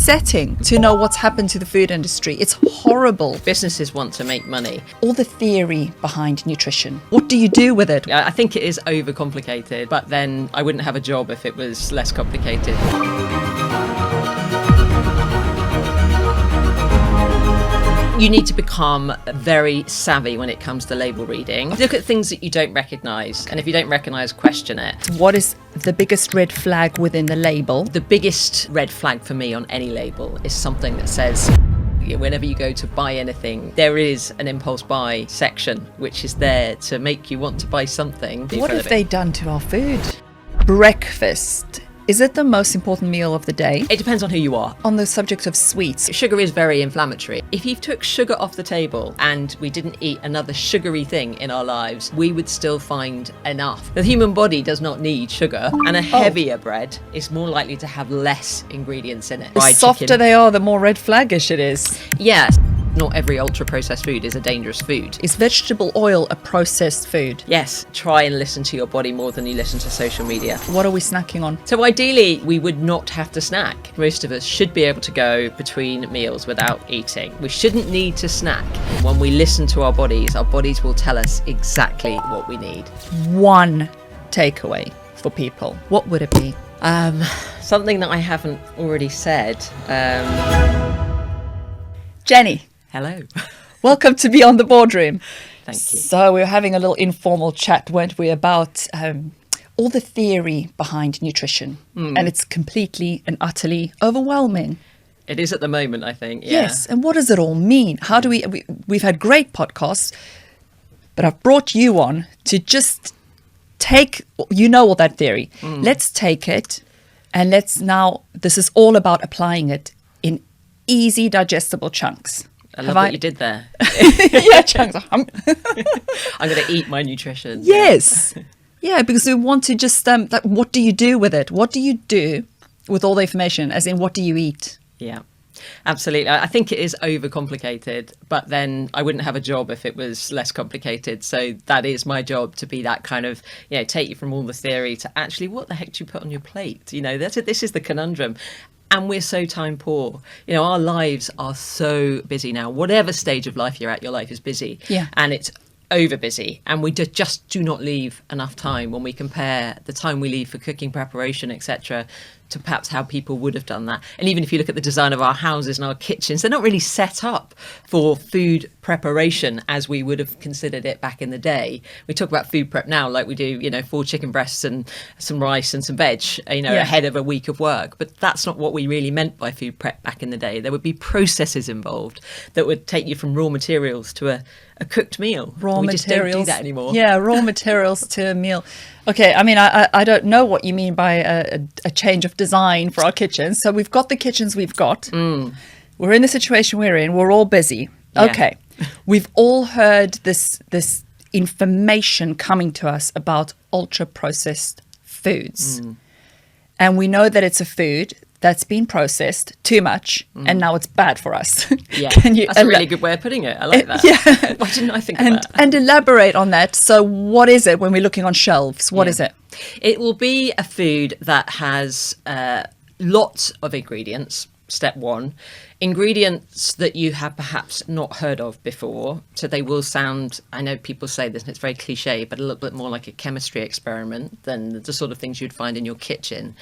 upsetting to know what's happened to the food industry. It's horrible. Businesses want to make money. All the theory behind nutrition. What do you do with it? I think it is overcomplicated, but then I wouldn't have a job if it was less complicated. You need to become very savvy when it comes to label reading. Look at things that you don't recognise, and if you don't recognise, question it. What is the biggest red flag within the label? The biggest red flag for me on any label is something that says, whenever you go to buy anything, there is an impulse buy section, which is there to make you want to buy something. What have they done to our food? Breakfast. Is it the most important meal of the day? It depends on who you are. On the subject of sweets. Sugar is very inflammatory. If you took sugar off the table and we didn't eat another sugary thing in our lives, we would still find enough. The human body does not need sugar, and a heavier bread is more likely to have less ingredients in it. The softer they are, the more red flaggish it is. Yes. Not every ultra-processed food is a dangerous food. Is vegetable oil a processed food? Yes. Try and listen to your body more than you listen to social media. What are we snacking on? So ideally, we would not have to snack. Most of us should be able to go between meals without eating. We shouldn't need to snack. When we listen to our bodies will tell us exactly what we need. One takeaway for people. What would it be? Something that I haven't already said. Jenny. Hello. Welcome to Beyond the Boardroom. Thank you. So we were having a little informal chat, weren't we, about all the theory behind nutrition. And it's completely and utterly overwhelming. It is at the moment, I think. Yeah. Yes. And what does it all mean? How do we've had great podcasts, but I've brought you on to just take, all that theory. Let's take it and this is all about applying it in easy digestible chunks. I love what you did there. Yeah, chunks. I'm going to eat my nutrition. Yes. Yeah, because we want to just, what do you do with it? What do you do with all the information? As in, what do you eat? Yeah, absolutely. I think it is overcomplicated, but then I wouldn't have a job if it was less complicated. So that is my job, to be that kind of, take you from all the theory to actually, what the heck do you put on your plate? This is the conundrum. And we're so time poor. Our lives are so busy now. Whatever stage of life you're at, your life is busy. Yeah. And it's over busy. And we just do not leave enough time when we compare the time we leave for cooking, preparation, etc., to perhaps how people would have done that. And even if you look at the design of our houses and our kitchens, they're not really set up for food preparation as we would have considered it back in the day. We talk about food prep now like we do, 4 chicken breasts and some rice and some veg, ahead of a week of work. But that's not what we really meant by food prep back in the day. There would be processes involved that would take you from raw materials to a cooked meal. We just don't do that anymore. Yeah, raw materials to a meal. Okay, I mean, I don't know what you mean by a change of design for our kitchens. So we've got the kitchens we've got. We're in the situation we're in. We're all busy. Yeah. Okay, we've all heard this information coming to us about ultra-processed foods. And we know that it's a food that's been processed too much, and now it's bad for us. Yeah, that's a really good way of putting it. I like that. Yeah. Why didn't I think of that? And elaborate on that. So what is it when we're looking on shelves? What is it? It will be a food that has lots of ingredients, step one. Ingredients that you have perhaps not heard of before. So they will sound, I know people say this and it's very cliche, but a little bit more like a chemistry experiment than the sort of things you'd find in your kitchen.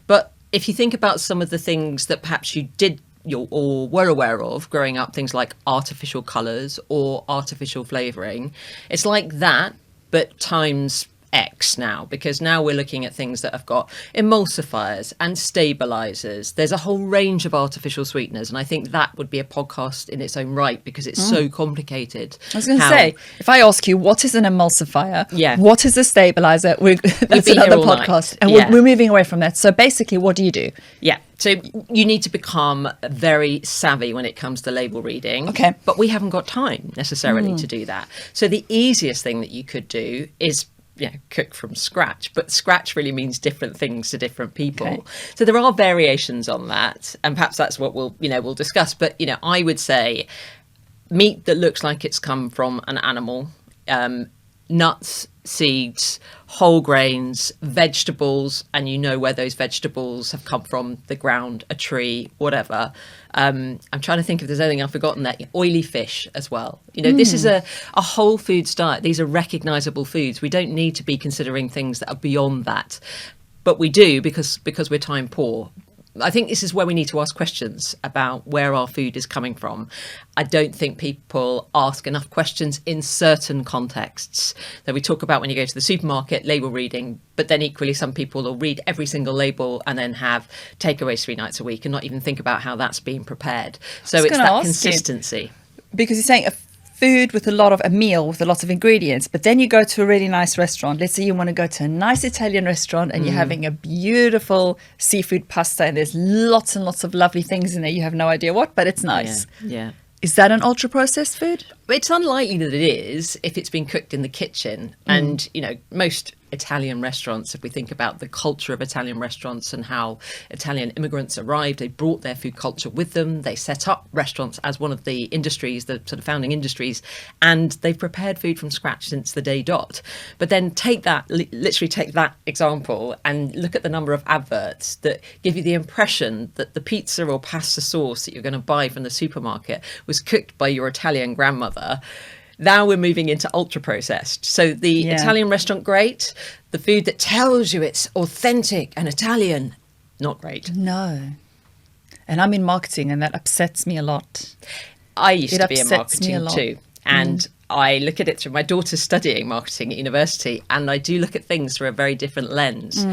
But if you think about some of the things that perhaps you did or were aware of growing up, things like artificial colours or artificial flavouring, it's like that, but times X now, because now we're looking at things that have got emulsifiers and stabilizers. There's a whole range of artificial sweeteners, and I think that would be a podcast in its own right because it's so complicated. I was going to say, if I ask you what is an emulsifier, what is a stabilizer, that's another podcast, and we're moving away from that. So basically, what do you do? Yeah. So you need to become very savvy when it comes to label reading. Okay. But we haven't got time necessarily to do that. So the easiest thing that you could do is cook from scratch, but scratch really means different things to different people. Okay. So there are variations on that, and perhaps that's what we'll discuss. But I would say meat that looks like it's come from an animal, nuts seeds, whole grains, vegetables, and you know where those vegetables have come from, the ground, a tree, whatever. I'm trying to think if there's anything I've forgotten there. Oily fish as well. You know, this is a whole foods diet. These are recognizable foods. We don't need to be considering things that are beyond that. But we do because we're time poor. I think this is where we need to ask questions about where our food is coming from. I don't think people ask enough questions in certain contexts. So we talk about when you go to the supermarket, label reading, but then equally some people will read every single label and then have takeaways 3 nights a week and not even think about how that's being prepared. So it's that consistency. Because you're saying food with a meal with a lot of ingredients, but then you go to a really nice restaurant. Let's say you want to go to a nice Italian restaurant and you're having a beautiful seafood pasta and there's lots and lots of lovely things in there. You have no idea what, but it's nice. Yeah. Is that an ultra processed food? It's unlikely that it is if it's been cooked in the kitchen. And, you know, most Italian restaurants, if we think about the culture of Italian restaurants and how Italian immigrants arrived, they brought their food culture with them. They set up restaurants as one of the industries, the sort of founding industries, and they've prepared food from scratch since the day dot. But then literally take that example and look at the number of adverts that give you the impression that the pizza or pasta sauce that you're going to buy from the supermarket was cooked by your Italian grandmother. Now we're moving into ultra processed. So the Italian restaurant, great. The food that tells you it's authentic and Italian, not great. No. And I'm in marketing and that upsets me a lot. I used to be in marketing too. And I look at it through my daughter's studying marketing at university, and I do look at things through a very different lens.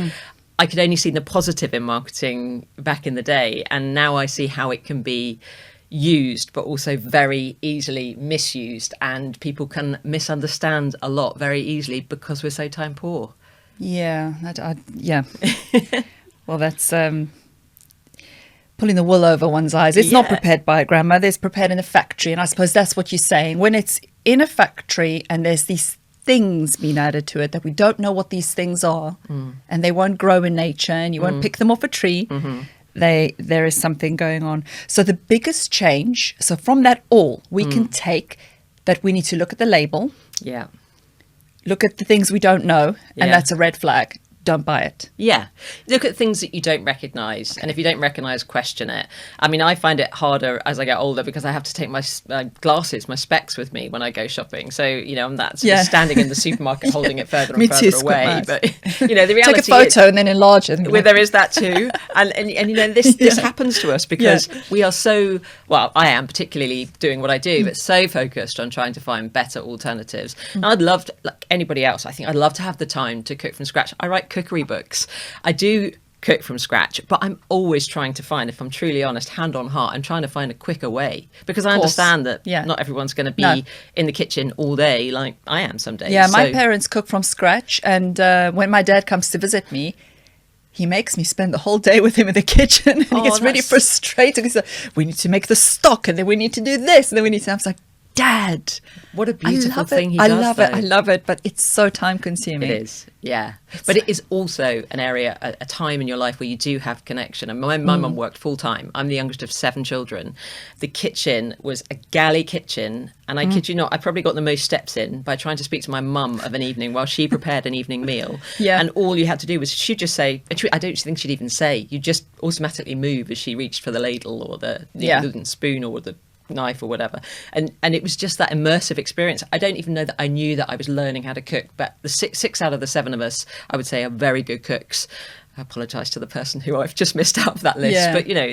I could only see the positive in marketing back in the day, and now I see how it can be used but also very easily misused, and people can misunderstand a lot very easily because we're so time poor. Yeah. Well, that's pulling the wool over one's eyes. It's not prepared by a grandmother, it's prepared in a factory, and I suppose that's what you're saying. When it's in a factory and there's these things being added to it that we don't know what these things are, and they won't grow in nature and you won't pick them off a tree, there is something going on. So the biggest change, so from that we can take that we need to look at the label, look at the things we don't know, and that's a red flag. Don't buy it. Yeah. Look at things that you don't recognise. And if you don't recognise, question it. I mean, I find it harder as I get older because I have to take my glasses, my specs with me when I go shopping. So, you know, I'm that sort of standing in the supermarket holding it further and further away. Nice. But, you know, the reality is... Take a photo and then enlarge it. Well, there is that too. And you know, this happens to us because we are so... Well, I am particularly doing what I do, but so focused on trying to find better alternatives. And I'd love to, like anybody else, I think I'd love to have the time to cook from scratch. I write cookery books. I do cook from scratch, but I'm always trying to find, if I'm truly honest, hand on heart, I'm trying to find a quicker way because I understand that not everyone's going to be in the kitchen all day like I am some days. Yeah, my parents cook from scratch, and when my dad comes to visit me, he makes me spend the whole day with him in the kitchen, and he gets really frustrated. He's like, we need to make the stock, and then we need to do this, and then we need to... I was like, Dad, what a beautiful thing he does. I love it, but it's so time consuming. It is, yeah. But it is also an area, a time in your life where you do have connection. And my mum worked full time. I'm the youngest of 7 children. The kitchen was a galley kitchen. And I kid you not, I probably got the most steps in by trying to speak to my mum of an evening while she prepared an evening meal. And all you had to do was, she'd just say, I don't think she'd even say, you just automatically move as she reached for the ladle or the spoon or the knife or whatever, and it was just that immersive experience. I don't even know that I knew that I was learning how to cook, but the six out of the 7 of us, I would say, are very good cooks. I apologise to the person who I've just missed out of that list, but you know,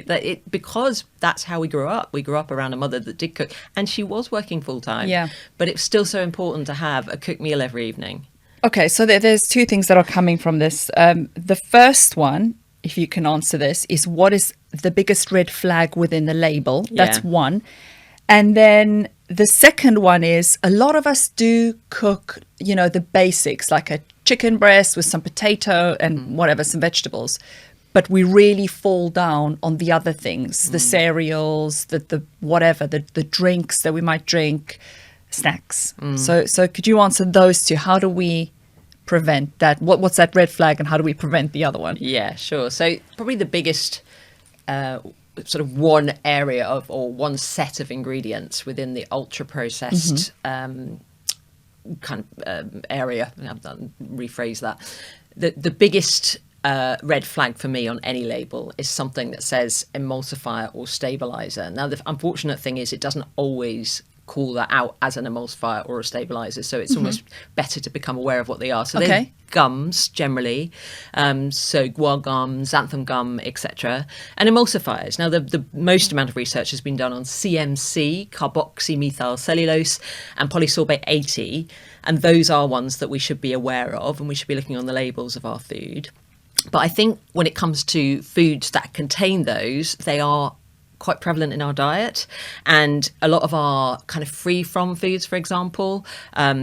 because that's how we grew up. We grew up around a mother that did cook, and she was working full time. But it's still so important to have a cooked meal every evening. Okay, so there's 2 things that are coming from this. The first one, if you can answer this, is what is the biggest red flag within the label? That's one. And then the second one is a lot of us do cook, you know, the basics, like a chicken breast with some potato and whatever, some vegetables. But we really fall down on the other things, the cereals, the whatever, the drinks that we might drink, snacks. So could you answer those 2? How do we prevent that? What's that red flag, and how do we prevent the other one? Yeah, sure. So probably the biggest sort of one area of, or one set of ingredients within the ultra processed kind of area. I'll rephrase that. The biggest red flag for me on any label is something that says emulsifier or stabilizer. Now, the unfortunate thing is it doesn't always call that out as an emulsifier or a stabilizer, so it's almost better to become aware of what they are. So they're gums generally, so guar gum, xanthan gum, etc., and emulsifiers. Now, the most amount of research has been done on CMC, carboxymethyl cellulose, and polysorbate 80, and those are ones that we should be aware of, and we should be looking on the labels of our food. But I think when it comes to foods that contain those, they are quite prevalent in our diet, and a lot of our kind of free from foods, for example,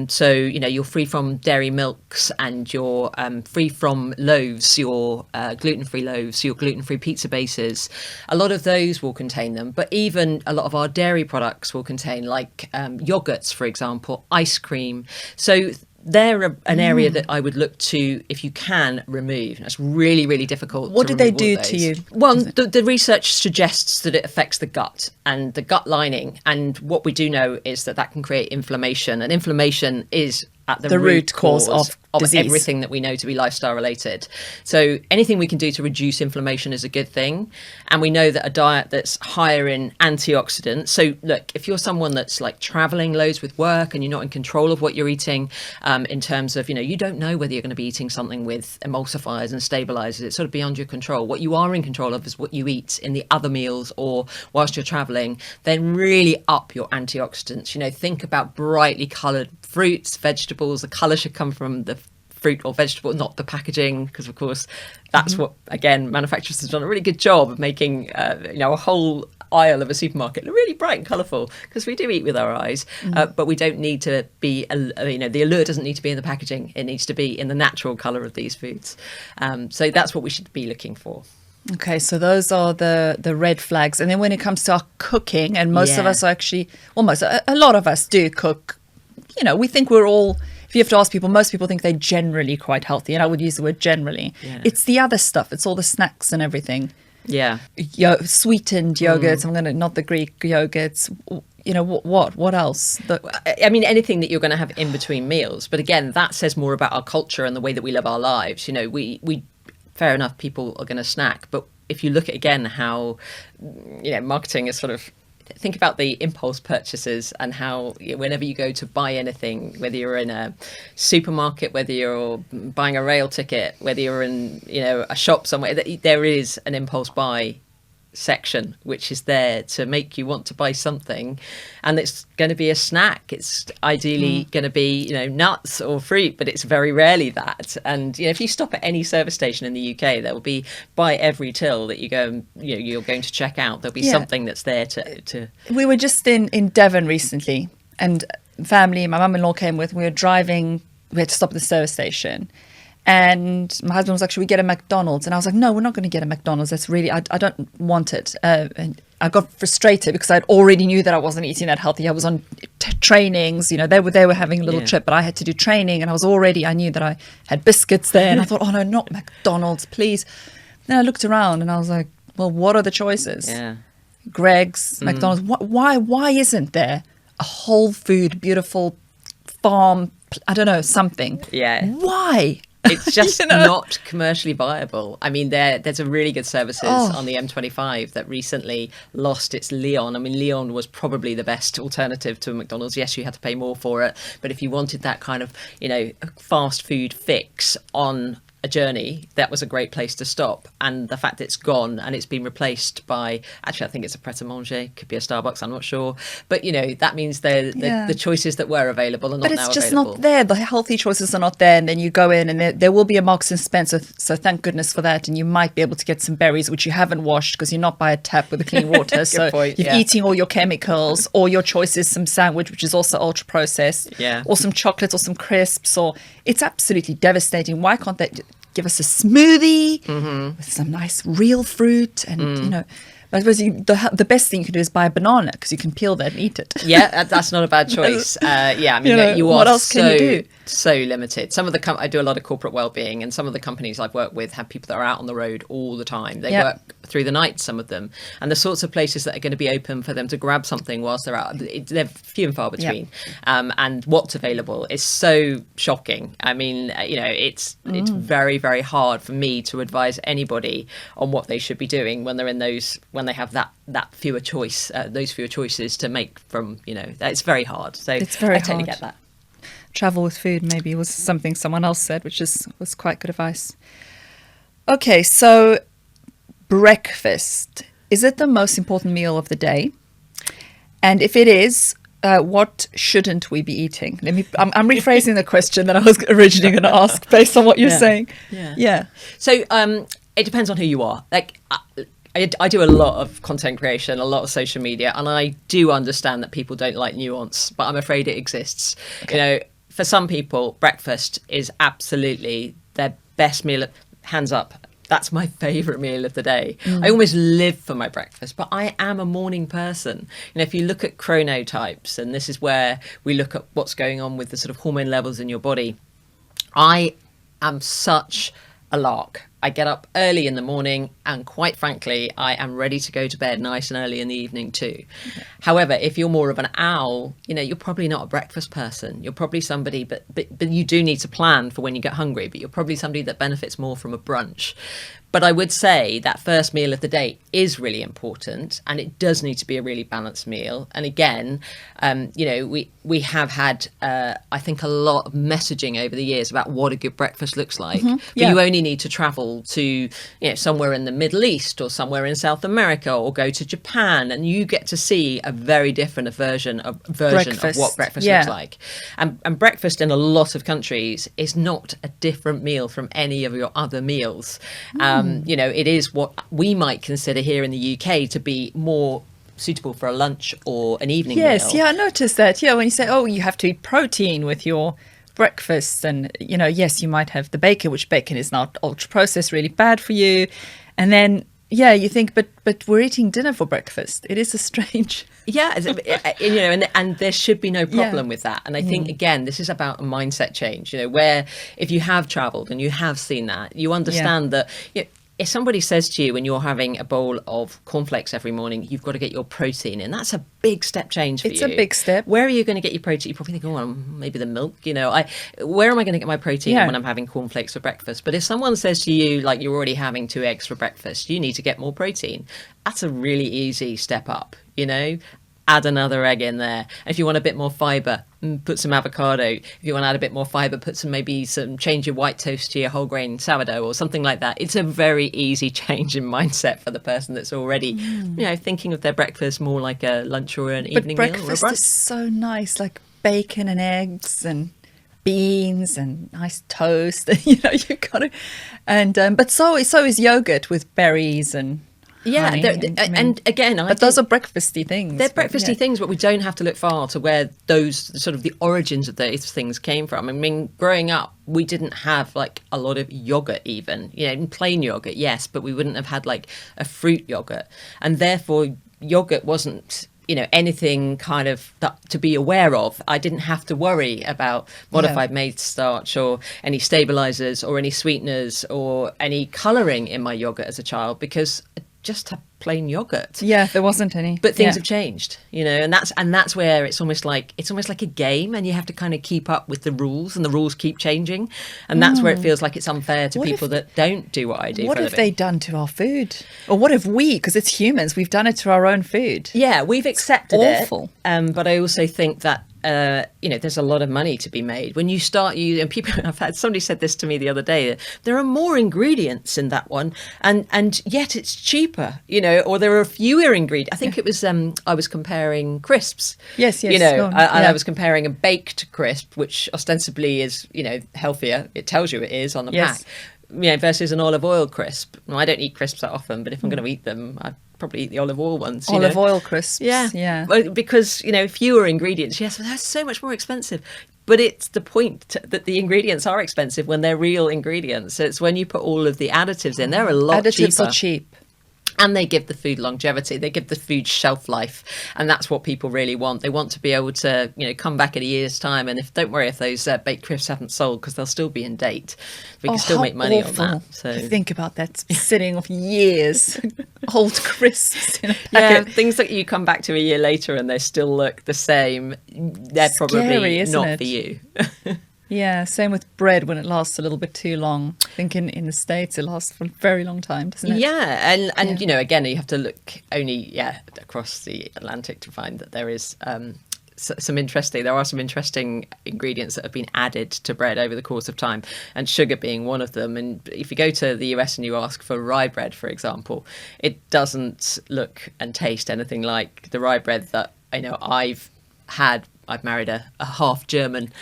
so you're free from dairy milks, and you're free from loaves, your gluten-free loaves, your gluten-free pizza bases, a lot of those will contain them. But even a lot of our dairy products will contain, like yogurts, for example, ice cream. So they're an area that I would look to, if you can, remove. That's really, really difficult. What do they do to you? Well, the research suggests that it affects the gut and the gut lining. And what we do know is that can create inflammation. And inflammation is at the root cause of everything that we know to be lifestyle related. So anything we can do to reduce inflammation is a good thing. And we know that a diet that's higher in antioxidants. So look, if you're someone that's like traveling loads with work and you're not in control of what you're eating, in terms of, you don't know whether you're going to be eating something with emulsifiers and stabilizers. It's sort of beyond your control. What you are in control of is what you eat in the other meals or whilst you're traveling. Then really up your antioxidants. Think about brightly colored fruits, vegetables. The color should come from the fruit or vegetable, not the packaging, because of course that's what, again, manufacturers have done a really good job of making a whole aisle of a supermarket look really bright and colourful, because we do eat with our eyes, but we don't need to be the allure doesn't need to be in the packaging. It needs to be in the natural colour of these foods. So that's what we should be looking for. Okay, so those are the red flags. And then when it comes to our cooking, and most of us are actually, almost a lot of us do cook, we think we're all, if you have to ask people, most people think they're generally quite healthy. And I would use the word generally. Yeah. It's the other stuff. It's all the snacks and everything. Yeah. Sweetened yogurts. Not the Greek yogurts. What else? Anything that you're going to have in between meals. But again, that says more about our culture and the way that we live our lives. We fair enough, people are going to snack. But if you look at, again, how, marketing is sort of, think about the impulse purchases and how whenever you go to buy anything, whether you're in a supermarket, whether you're buying a rail ticket, whether you're in, a shop somewhere, there is an impulse buy section which is there to make you want to buy something, and it's going to be a snack. It's ideally going to be nuts or fruit, but it's very rarely that. And if you stop at any service station in the UK, there will be, by every till that you go, you're going to check out, there'll be something that's there to We were just in Devon recently, and family, my mum-in-law came with. We were driving, we had to stop at the service station. And my husband was like, should we get a McDonald's? And I was like, no, we're not going to get a McDonald's. That's really, I don't want it. And I got frustrated because I already knew that I wasn't eating that healthy. I was on trainings, they were having a little trip, but I had to do training, and I knew that I had biscuits there, and I thought, oh no, not McDonald's, please. Then I looked around and I was like, well, what are the choices? Yeah. Greg's, McDonald's. Why isn't there a whole food, beautiful farm, I don't know, something? Yeah. Why? It's just not commercially viable. There's a really good services on the M25 that recently lost its Leon. Leon was probably the best alternative to a McDonald's. Yes, you had to pay more for it, but if you wanted that kind of, fast food fix on a journey, that was a great place to stop. And the fact that it's gone and it's been replaced by, actually I think it's a Pret-a-Manger, could be a Starbucks, I'm not sure, but that means the choices that were available are not now available. But it's just not there. The healthy choices are not there, and then you go in and there will be a Marks and Spencer, so thank goodness for that, and you might be able to get some berries which you haven't washed because you're not by a tap with the clean water. So you're eating all your chemicals, or your choice is some sandwich which is also ultra processed, or some chocolates or some crisps, or it's absolutely devastating. Why can't they give us a smoothie with some nice real fruit? And but I suppose the best thing you can do is buy a banana because you can peel that and eat it. Yeah, that's not a bad choice. Yeah, I mean, you what are else can you do? so limited. Some of the I do a lot of corporate well-being, and some of the companies I've worked with have people that are out on the road all the time. They work through the night, some of them, and the sorts of places that are going to be open for them to grab something whilst they're out, they're few and far between. And what's available is so shocking. I mean, it's very, very hard for me to advise anybody on what they should be doing when they're in when they have those fewer choices to make from, it's very hard. So it's very I totally hard. get that. Travel with food maybe was something someone else said, which was quite good advice. Okay, so breakfast. Is it the most important meal of the day? And if it is, what shouldn't we be eating? I'm rephrasing the question that I was originally going to ask based on what you're saying. Yeah. So it depends on who you are. Like, I do a lot of content creation, a lot of social media, and I do understand that people don't like nuance, but I'm afraid it exists. Okay. For some people, breakfast is absolutely their best meal. Hands up. That's my favourite meal of the day. I almost live for my breakfast, but I am a morning person. If you look at chronotypes, and this is where we look at what's going on with the sort of hormone levels in your body, I am such a lark. I get up early in the morning, and quite frankly, I am ready to go to bed nice and early in the evening too. Okay. However, if you're more of an owl, you're probably not a breakfast person. You're probably somebody, but you do need to plan for when you get hungry, but you're probably somebody that benefits more from a brunch. But I would say that first meal of the day is really important, and it does need to be a really balanced meal. And again, we have had, I think, a lot of messaging over the years about what a good breakfast looks like. But you only need to travel to somewhere in the Middle East or somewhere in South America, or go to Japan, and you get to see a very different version of what breakfast looks like. And breakfast in a lot of countries is not a different meal from any of your other meals. It is what we might consider here in the UK to be more suitable for a lunch or an evening meal. Yes, I noticed that. Yeah, when you say, you have to eat protein with your breakfast, and, yes, you might have the bacon, which bacon is not ultra processed, really bad for you. And then, you think, but we're eating dinner for breakfast. It is a strange... Yeah, and there should be no problem with that. And I think, again, this is about a mindset change, where if you have travelled and you have seen that, you understand that if somebody says to you when you're having a bowl of cornflakes every morning, you've got to get your protein in, that's a big step change for you. It's a big step. Where are you going to get your protein? You probably think, maybe the milk, where am I going to get my protein when I'm having cornflakes for breakfast? But if someone says to you, like, you're already having 2 eggs for breakfast, you need to get more protein. That's a really easy step up, Add another egg in there. And if you want a bit more fibre, put some avocado. If you want to add a bit more fibre, change your white toast to your whole grain sourdough or something like that. It's a very easy change in mindset for the person that's already, thinking of their breakfast more like a lunch or an evening meal. But breakfast is so nice, like bacon and eggs and beans and nice toast. You got to, and but so is yogurt with berries and. Yeah, and again, but those are breakfasty things. They're breakfasty things, but we don't have to look far to where those sort of the origins of those things came from. I mean, growing up, we didn't have like a lot of yogurt, even plain yogurt, yes, but we wouldn't have had like a fruit yogurt, and therefore yogurt wasn't anything kind of that to be aware of. I didn't have to worry about modified maize starch or any stabilizers or any sweeteners or any colouring in my yogurt as a child, because just have plain yogurt. Yeah, there wasn't any. But things have changed, and that's where it's almost like a game, and you have to kind of keep up with the rules, and the rules keep changing, and that's where it feels like it's unfair to people that don't do what I do. What have they done to our food, or what have we? Because it's humans, we've done it to our own food. Yeah, we've accepted it. Awful. But I also think that. There's a lot of money to be made when you start using. People, somebody said this to me the other day. There are more ingredients in that one, and yet it's cheaper. Or there are fewer ingredients. I think it was. I was comparing crisps. Yes. I was comparing a baked crisp, which ostensibly is healthier. It tells you it is on the pack. Versus an olive oil crisp. Well, I don't eat crisps that often, but if I'm going to eat them, I probably eat the olive oil ones. Olive oil crisps. Yeah. Well, because, fewer ingredients. Yes, but that's so much more expensive. But it's the point that the ingredients are expensive when they're real ingredients. So it's when you put all of the additives in, they're a lot cheaper. Additives are cheap. And they give the food longevity, they give the food shelf life. And that's what people really want. They want to be able to, come back in a year's time. And don't worry if those baked crisps haven't sold, because they'll still be in date. We can still make money on that. So think about that, sitting of years, old crisps. Things that you come back to a year later and they still look the same. They're probably not for you. Yeah, same with bread when it lasts a little bit too long. I think in the States it lasts for a very long time, doesn't it? Yeah, and again, you have to look only across the Atlantic to find that there is there are some interesting ingredients that have been added to bread over the course of time, and sugar being one of them. And if you go to the US and you ask for rye bread, for example, it doesn't look and taste anything like the rye bread that I know I've had. I've married a half German.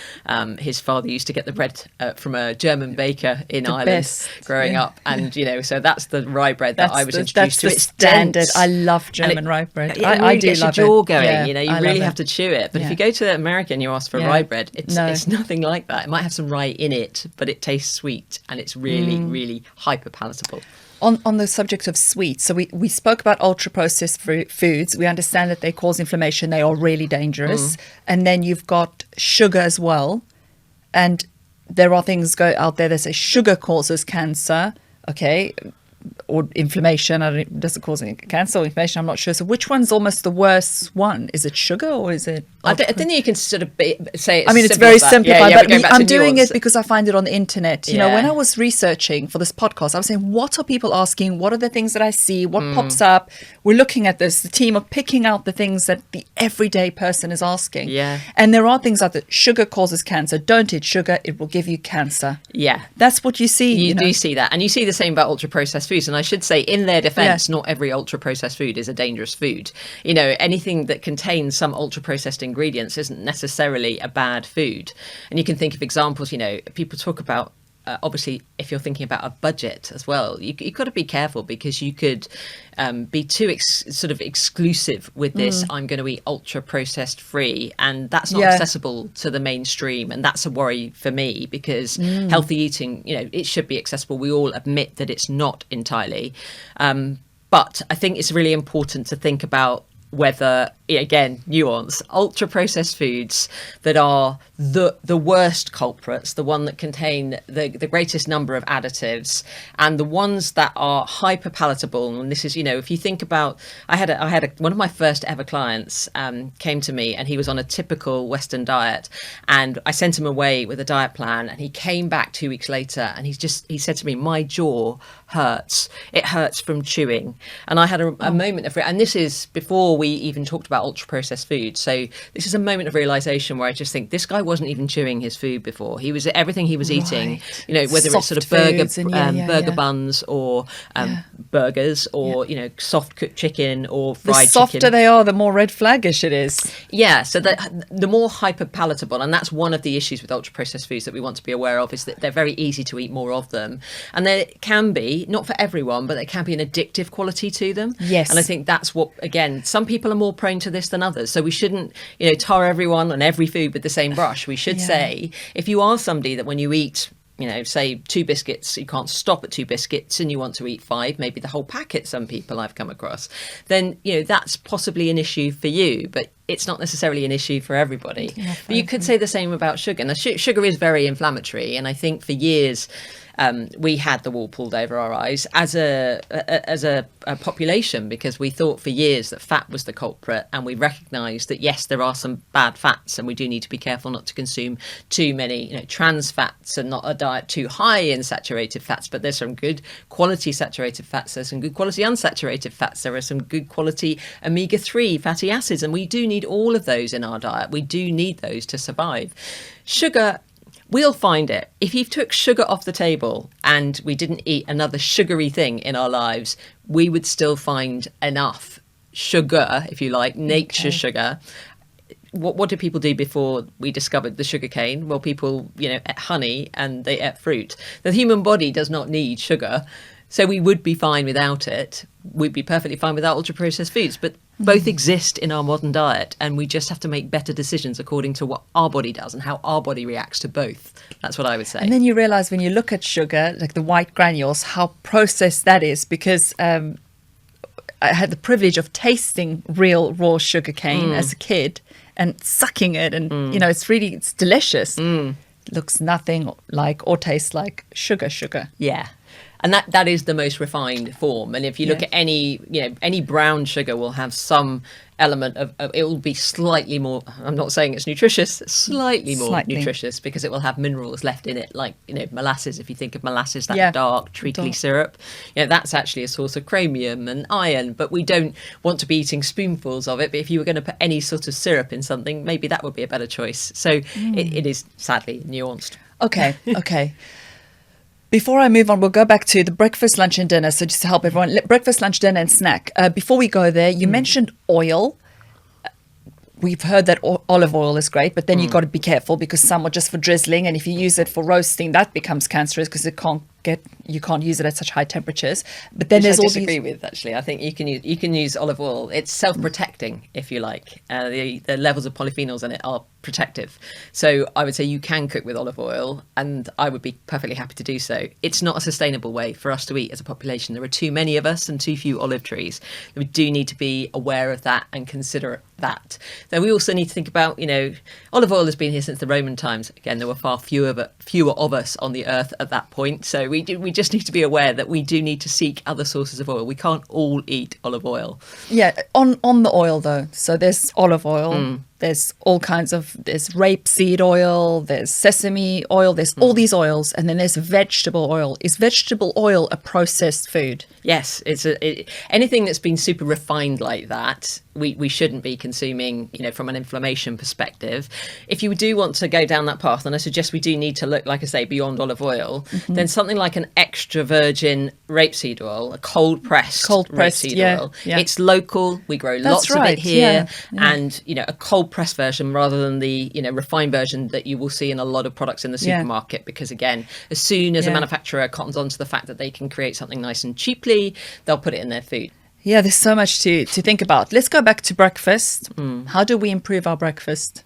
His father used to get the bread from a German baker in Ireland growing up. And, so that's the rye bread that I was introduced to. It's standard. I love German rye bread. I do love it. It gets your jaw going. Yeah, you really have to chew it. But if you go to America and you ask for rye bread, it's nothing like that. It might have some rye in it, but it tastes sweet and it's really, really hyper palatable. On the subject of sweets, so we spoke about ultra-processed foods. We understand that they cause inflammation. They are really dangerous. And then you've got sugar as well. And there are things out there that say sugar causes cancer, okay, or inflammation. Does it cause any cancer or inflammation? I'm not sure. So which one's almost the worst one? Is it sugar or is it... I think you can sort of say it's it's very simplified, but I'm doing nuance. it because I find it on the internet. When I was researching for this podcast, I was saying, what are people asking? What are the things that I see? What pops up? We're looking at this. The team are picking out the things that the everyday person is asking. Yeah. And there are things like that. Sugar causes cancer. Don't eat sugar. It will give you cancer. Yeah. That's what you see. You do see that. And you see the same about ultra-processed foods. And I should say, in their defense, not every ultra-processed food is a dangerous food. Anything that contains some ultra-processed ingredients isn't necessarily a bad food. And you can think of examples, people talk about, obviously, if you're thinking about a budget as well, you've got to be careful, because you could be too exclusive with this. I'm going to eat ultra processed free, and that's not accessible to the mainstream, and that's a worry for me, because healthy eating, it should be accessible. We all admit that it's not entirely, but I think it's really important to think about whether, again, nuance, ultra processed foods that are the worst culprits, the one that contain the greatest number of additives, and the ones that are hyper palatable. And this is, if you think about, I had one of my first ever clients came to me, and he was on a typical Western diet, and I sent him away with a diet plan, and he came back 2 weeks later, and he said to me, my jaw hurts. It hurts from chewing. And I had a moment of, and this is before we even talked about ultra processed food. So this is a moment of realization where I just think, this guy wasn't even chewing his food before. He was, everything he was eating, whether soft it's sort of burger and buns or burgers or, soft cooked chicken or fried chicken. The softer they are, the more red flaggish it is. Yeah, so the more hyper palatable, and that's one of the issues with ultra processed foods that we want to be aware of, is that they're very easy to eat more of them. And there can be, not for everyone, but there can be an addictive quality to them. Yes. And I think that's what, again, some people are more prone to this than others. So we shouldn't, tar everyone and every food with the same brush. We should say, if you are somebody that when you eat, say 2 biscuits, you can't stop at 2 biscuits and you want to eat 5, maybe the whole packet, some people I've come across, then, that's possibly an issue for you, but it's not necessarily an issue for everybody. But you could say the same about sugar. Now, sugar is very inflammatory. And I think for years, we had the wool pulled over our eyes as a population, because we thought for years that fat was the culprit, and we recognised that yes, there are some bad fats, and we do need to be careful not to consume too many trans fats, and not a diet too high in saturated fats. But there's some good quality saturated fats, there's some good quality unsaturated fats, there are some good quality omega-3 fatty acids, and we do need all of those in our diet. We do need those to survive. Sugar, we'll find it. If you took sugar off the table and we didn't eat another sugary thing in our lives, we would still find enough sugar, if you like, nature sugar. What did people do before we discovered the sugar cane? Well, people, ate honey and they ate fruit. The human body does not need sugar, so we would be fine without it. We'd be perfectly fine without ultra-processed foods, but both exist in our modern diet, and we just have to make better decisions according to what our body does and how our body reacts to both. That's what I would say. And then you realise when you look at sugar, like the white granules, how processed that is, because I had the privilege of tasting real raw sugarcane as a kid and sucking it. And, it's delicious. Looks nothing like or tastes like sugar. Yeah. And that is the most refined form. And if you look at any brown sugar will have some element of it will be slightly more, I'm not saying it's nutritious, slightly more nutritious, because it will have minerals left in it, like, molasses. If you think of molasses, that dark, treacly syrup, that's actually a source of chromium and iron, but we don't want to be eating spoonfuls of it. But if you were going to put any sort of syrup in something, maybe that would be a better choice. So it is sadly nuanced. Okay. Before I move on, we'll go back to the breakfast, lunch and dinner. So just to help everyone, breakfast, lunch, dinner and snack. Before we go there, you mentioned oil. We've heard that olive oil is great, but then you've got to be careful because some are just for drizzling. And if you use it for roasting, that becomes cancerous because you can't use it at such high temperatures. But then there's all these... I disagree with, actually. I think you can use olive oil. It's self-protecting, if you like. The levels of polyphenols in it are protective. So I would say you can cook with olive oil, and I would be perfectly happy to do so. It's not a sustainable way for us to eat as a population. There are too many of us and too few olive trees. We do need to be aware of that and consider that. Then we also need to think about, olive oil has been here since the Roman times. Again, there were far fewer of us on the earth at that point. So we just need to be aware that we do need to seek other sources of oil. We can't all eat olive oil. Yeah, on the oil though. So there's olive oil. There's all kinds of, there's rapeseed oil, there's sesame oil, there's all these oils, and then there's vegetable oil. Is vegetable oil a processed food? Yes, anything that's been super refined like that, we shouldn't be consuming, from an inflammation perspective. If you do want to go down that path, and I suggest we do need to look, like I say, beyond olive oil, then something like an extra virgin rapeseed oil, a cold pressed rapeseed oil. Yeah. It's local, we grow lots of it here, and, a cold pressed version rather than the, refined version that you will see in a lot of products in the supermarket, because again, as soon as a manufacturer cottons on to the fact that they can create something nice and cheaply, they'll put it in their food. Yeah, there's so much to think about. Let's go back to breakfast. How do we improve our breakfast?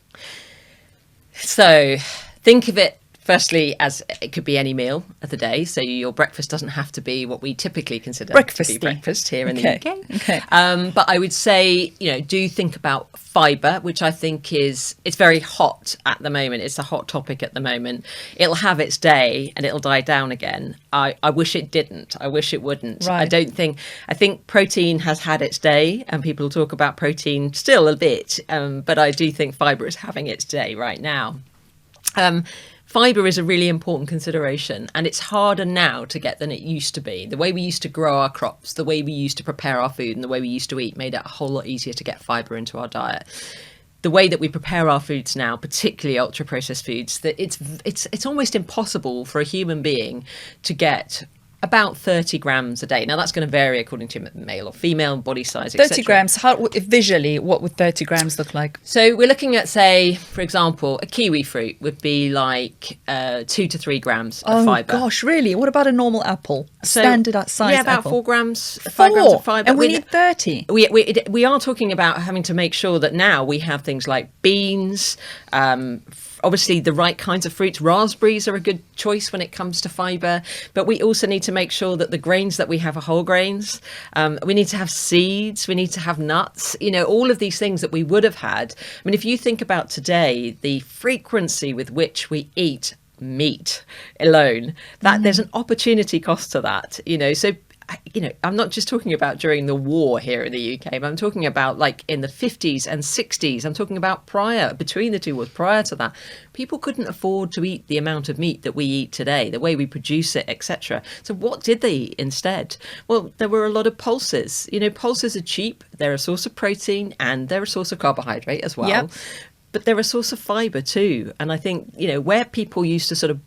So think of it firstly as it could be any meal of the day. So your breakfast doesn't have to be what we typically consider to be breakfast here in the UK. Okay. But I would say, do think about fibre, which I think it's very hot at the moment. It's a hot topic at the moment. It'll have its day and it'll die down again. I wish it didn't. I wish it wouldn't. Right. I think protein has had its day, and people talk about protein still a bit. But I do think fibre is having its day right now. Fibre is a really important consideration, and it's harder now to get than it used to be. The way we used to grow our crops, the way we used to prepare our food, and the way we used to eat made it a whole lot easier to get fibre into our diet. The way that we prepare our foods now, particularly ultra-processed foods, that it's almost impossible for a human being to get about 30 grams a day. Now, that's going to vary according to male or female, body size, etc. 30 grams, visually, what would 30 grams look like? So we're looking at, say, for example, a kiwi fruit would be like 2 to 3 grams of fibre. Oh, gosh, really? What about a normal apple? Standard size apple? Yeah, about 4 grams. 5 grams of fibre. And we need 30. We are talking about having to make sure that now we have things like beans, obviously the right kinds of fruits. Raspberries are a good choice when it comes to fibre, but we also need to make sure that the grains that we have are whole grains. We need to have seeds, we need to have nuts, all of these things that we would have had. I mean, if you think about today, the frequency with which we eat meat alone, that there's an opportunity cost to that, so I'm not just talking about during the war here in the UK, but I'm talking about like in the 50s and 60s. I'm talking about between the two wars, prior to that. People couldn't afford to eat the amount of meat that we eat today, the way we produce it, etc. So what did they eat instead? Well, there were a lot of pulses. Pulses are cheap. They're a source of protein and they're a source of carbohydrate as well. Yep. But they're a source of fibre too. And I think, where people used to sort of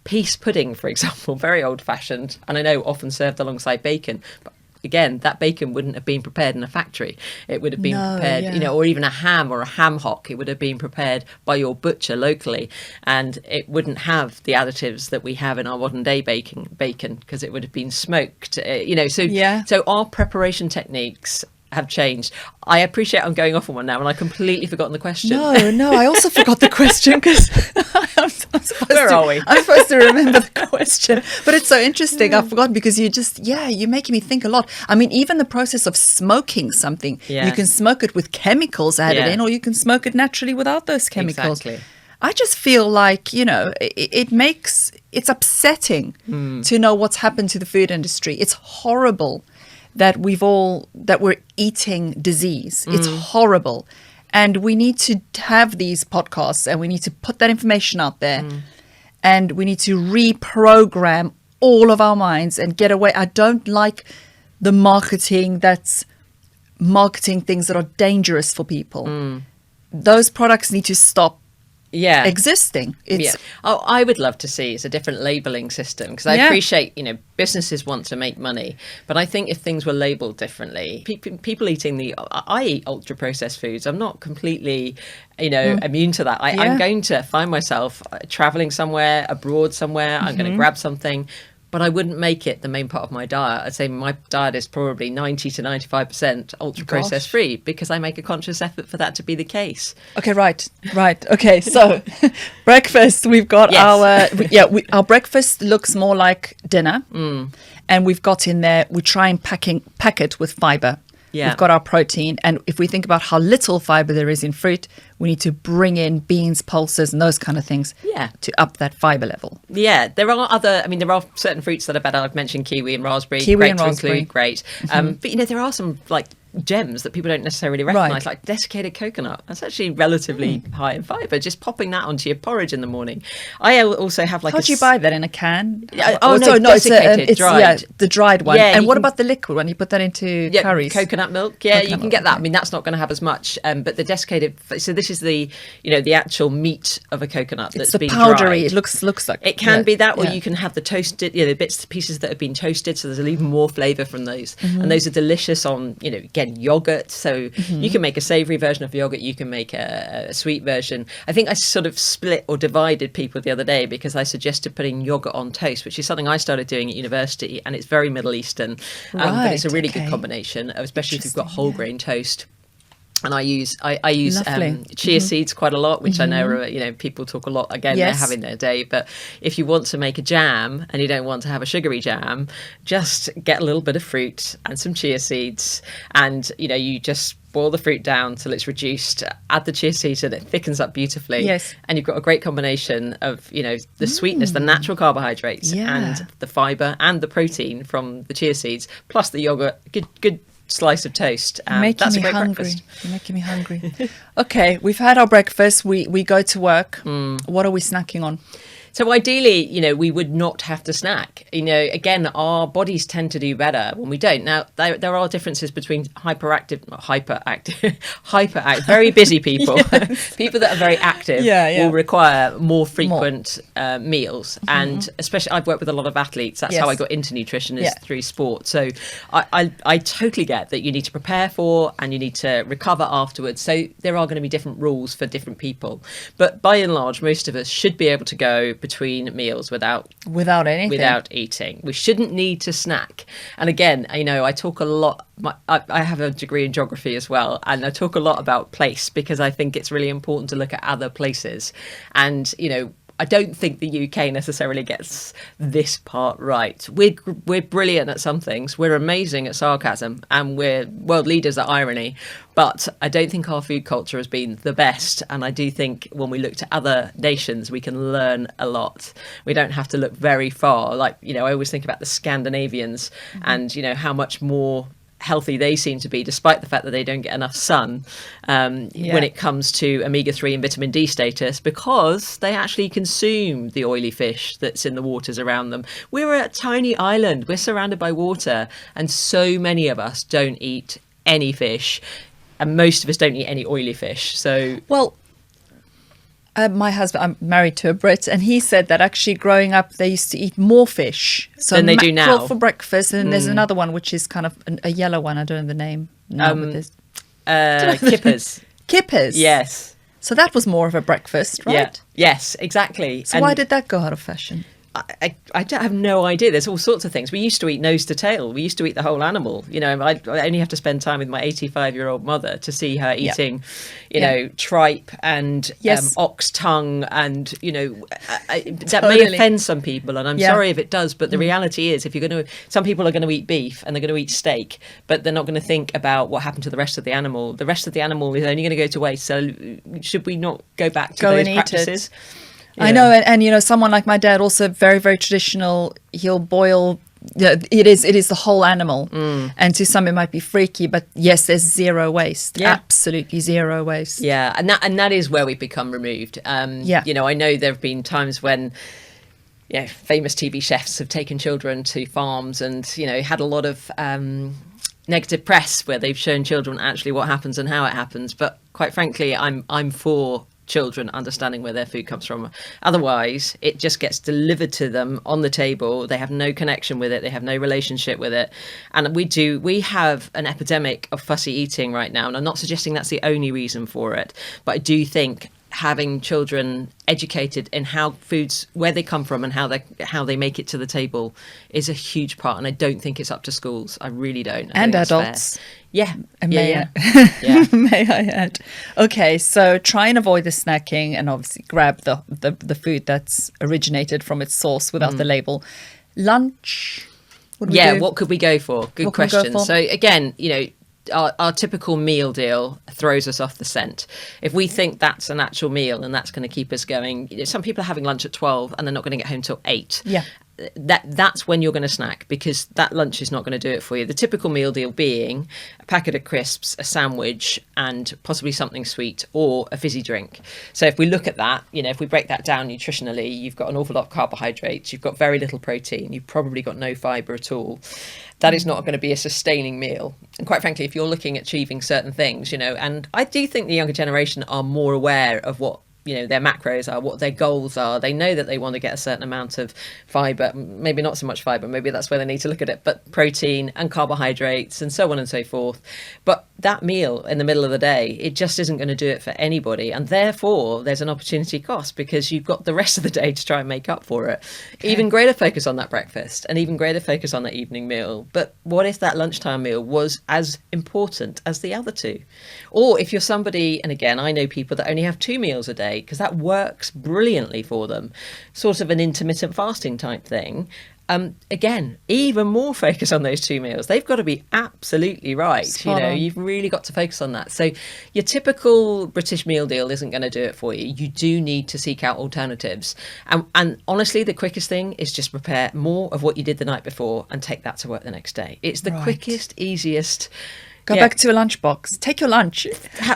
peas pudding, for example, very old-fashioned, and I know often served alongside bacon. But again, that bacon wouldn't have been prepared in a factory. It would have been prepared, or even a ham or a ham hock. It would have been prepared by your butcher locally, and it wouldn't have the additives that we have in our modern-day bacon because it would have been smoked. So our preparation techniques have changed. I appreciate I'm going off on one now and I've completely forgotten the question. No, I also forgot the question because Where are we? I'm supposed to remember the question, but it's so interesting. I've forgotten because you're making me think a lot. I mean, even the process of smoking something, you can smoke it with chemicals added in, or you can smoke it naturally without those chemicals. Exactly. I just feel like, it's upsetting to know what's happened to the food industry. It's horrible that we're eating disease. It's horrible. And we need to have these podcasts, and we need to put that information out there, and we need to reprogram all of our minds and get away. I don't like the marketing that's marketing things that are dangerous for people. Those products need to stop existing. I would love to see it's a different labeling system, because I appreciate businesses want to make money, but I think if things were labeled differently, people eating I eat ultra processed foods. I'm not completely immune to that. I'm going to find myself traveling somewhere abroad somewhere. I'm going to grab something, but I wouldn't make it the main part of my diet. I'd say my diet is probably 90 to 95% ultra processed free, because I make a conscious effort for that to be the case. Okay, right. Okay, so breakfast, we've got our breakfast looks more like dinner. And we've got in there, we try and pack it with fiber. Yeah. We've got our protein. And if we think about how little fiber there is in fruit, we need to bring in beans, pulses, and those kind of things to up that fiber level. Yeah, there are certain fruits that are better. I've mentioned kiwi and raspberry. Great to include, great. But, there are some, gems that people don't necessarily recognise, like desiccated coconut. That's actually relatively high in fibre. Just popping that onto your porridge in the morning. I also have How do you buy that, in a can? Desiccated, dried. Yeah, the dried one. Yeah, and what about the liquid one? You put that into curries? Coconut milk. Yeah, you can get that. I mean, that's not going to have as much. But the desiccated. So this is the the actual meat of a coconut that's been powdery. dried. It looks like it can be that, or you can have the toasted, the bits, pieces that have been toasted. So there's even more flavour from those, and those are delicious on again yogurt. So you can make a savoury version of yogurt. You can make a sweet version. I think I sort of split or divided people the other day, because I suggested putting yogurt on toast, which is something I started doing at university, and it's very Middle Eastern, but it's a really good combination, especially if you've got whole grain toast. And I use chia seeds quite a lot, which I know people talk a lot. Again, they're having their day. But if you want to make a jam and you don't want to have a sugary jam, just get a little bit of fruit and some chia seeds, and you just boil the fruit down till it's reduced. Add the chia seeds, and it thickens up beautifully. Yes, and you've got a great combination of the sweetness, the natural carbohydrates, and the fibre and the protein from the chia seeds, plus the yogurt. Good slice of toast. That's a great breakfast. You're making me hungry. Okay, we've had our breakfast. We go to work. What are we snacking on? So ideally, we would not have to snack. Again, our bodies tend to do better when we don't. Now, there are differences between hyperactive, very busy people. People that are very active will require more frequent meals. And especially, I've worked with a lot of athletes. That's how I got into nutrition, is through sport. So I totally get that you need to prepare for and you need to recover afterwards. So there are going to be different rules for different people. But by and large, most of us should be able to go between meals without eating. We shouldn't need to snack. And again, I talk a lot. I have a degree in geography as well, and I talk a lot about place, because I think it's really important to look at other places. And I don't think the UK necessarily gets this part right. We're brilliant at some things. We're amazing at sarcasm, and we're world leaders at irony. But I don't think our food culture has been the best. And I do think when we look to other nations, we can learn a lot. We don't have to look very far. I always think about the Scandinavians and, how much more healthy they seem to be, despite the fact that they don't get enough sun when it comes to omega-3 and vitamin D status, because they actually consume the oily fish that's in the waters around them. We're a tiny island. We're surrounded by water, and so many of us don't eat any fish, and most of us don't eat any oily fish. So my husband, I'm married to a Brit, and he said that actually growing up they used to eat more fish than they do now for breakfast. And there's another one which is kind of a yellow one. I don't know the name. Kippers. Kippers. Yes. So that was more of a breakfast, right? Yeah. Yes, exactly. So why did that go out of fashion? I don't have no idea. There's all sorts of things. We used to eat nose to tail. We used to eat the whole animal. You know, I only have to spend time with my 85-year-old mother to see her eating, you know, tripe and ox tongue, and you know, that may offend some people, and I'm sorry if it does. But the reality is, if you're going to, some people are going to eat beef and they're going to eat steak, but they're not going to think about what happened to the rest of the animal. The rest of the animal is only going to go to waste. So should we not go back to those practices? I know, and you know, someone like my dad, also very, very traditional. He'll boil. It is the whole animal, and to some it might be freaky, but yes, there's zero waste. Absolutely zero waste. Yeah, and that is where we've become removed. You know, I know there have been times when, you know, famous TV chefs have taken children to farms, and you know, had a lot of negative press where they've shown children actually what happens and how it happens. But quite frankly, I'm for children understanding where their food comes from. Otherwise, it just gets delivered to them on the table. They have no connection with it. They have no relationship with it. And we have an epidemic of fussy eating right now. And I'm not suggesting that's the only reason for it. But I do think having children educated in how foods, where they come from and how they make it to the table is a huge part. And I don't think it's up to schools. I really don't. And adults. Yeah. May I add? Okay, so try and avoid the snacking, and obviously grab the food that's originated from its source without the label. Lunch. What could we go for? Good question. So again, you know, our typical meal deal throws us off the scent. If we think that's an actual meal and that's going to keep us going, you know, some people are having lunch at 12 and they're not going to get home till 8. Yeah. That's when you're going to snack, because that lunch is not going to do it for you. The typical meal deal being a packet of crisps, a sandwich, and possibly something sweet or a fizzy drink. So if we look at that, you know, if we break that down nutritionally, you've got an awful lot of carbohydrates, you've got very little protein, you've probably got no fibre at all. That is not going to be a sustaining meal. And quite frankly, if you're looking at achieving certain things, you know, and I do think the younger generation are more aware of what, you know, their macros are, what their goals are. They know that they want to get a certain amount of fibre, maybe not so much fibre, maybe that's where they need to look at it, but protein and carbohydrates and so on and so forth. But that meal in the middle of the day, it just isn't going to do it for anybody. And therefore, there's an opportunity cost, because you've got the rest of the day to try and make up for it. Okay. Even greater focus on that breakfast and even greater focus on that evening meal. But what if that lunchtime meal was as important as the other two? Or if you're somebody, and again, I know people that only have 2 meals a day, because that works brilliantly for them, sort of an intermittent fasting type thing. Again, even more focus on those 2 meals. They've got to be absolutely right. Spot on. You've really got to focus on that. So your typical British meal deal isn't going to do it for you. You do need to seek out alternatives. And honestly, the quickest thing is just prepare more of what you did the night before and take that to work the next day. It's the quickest, easiest. Go back to a lunchbox. Take your lunch.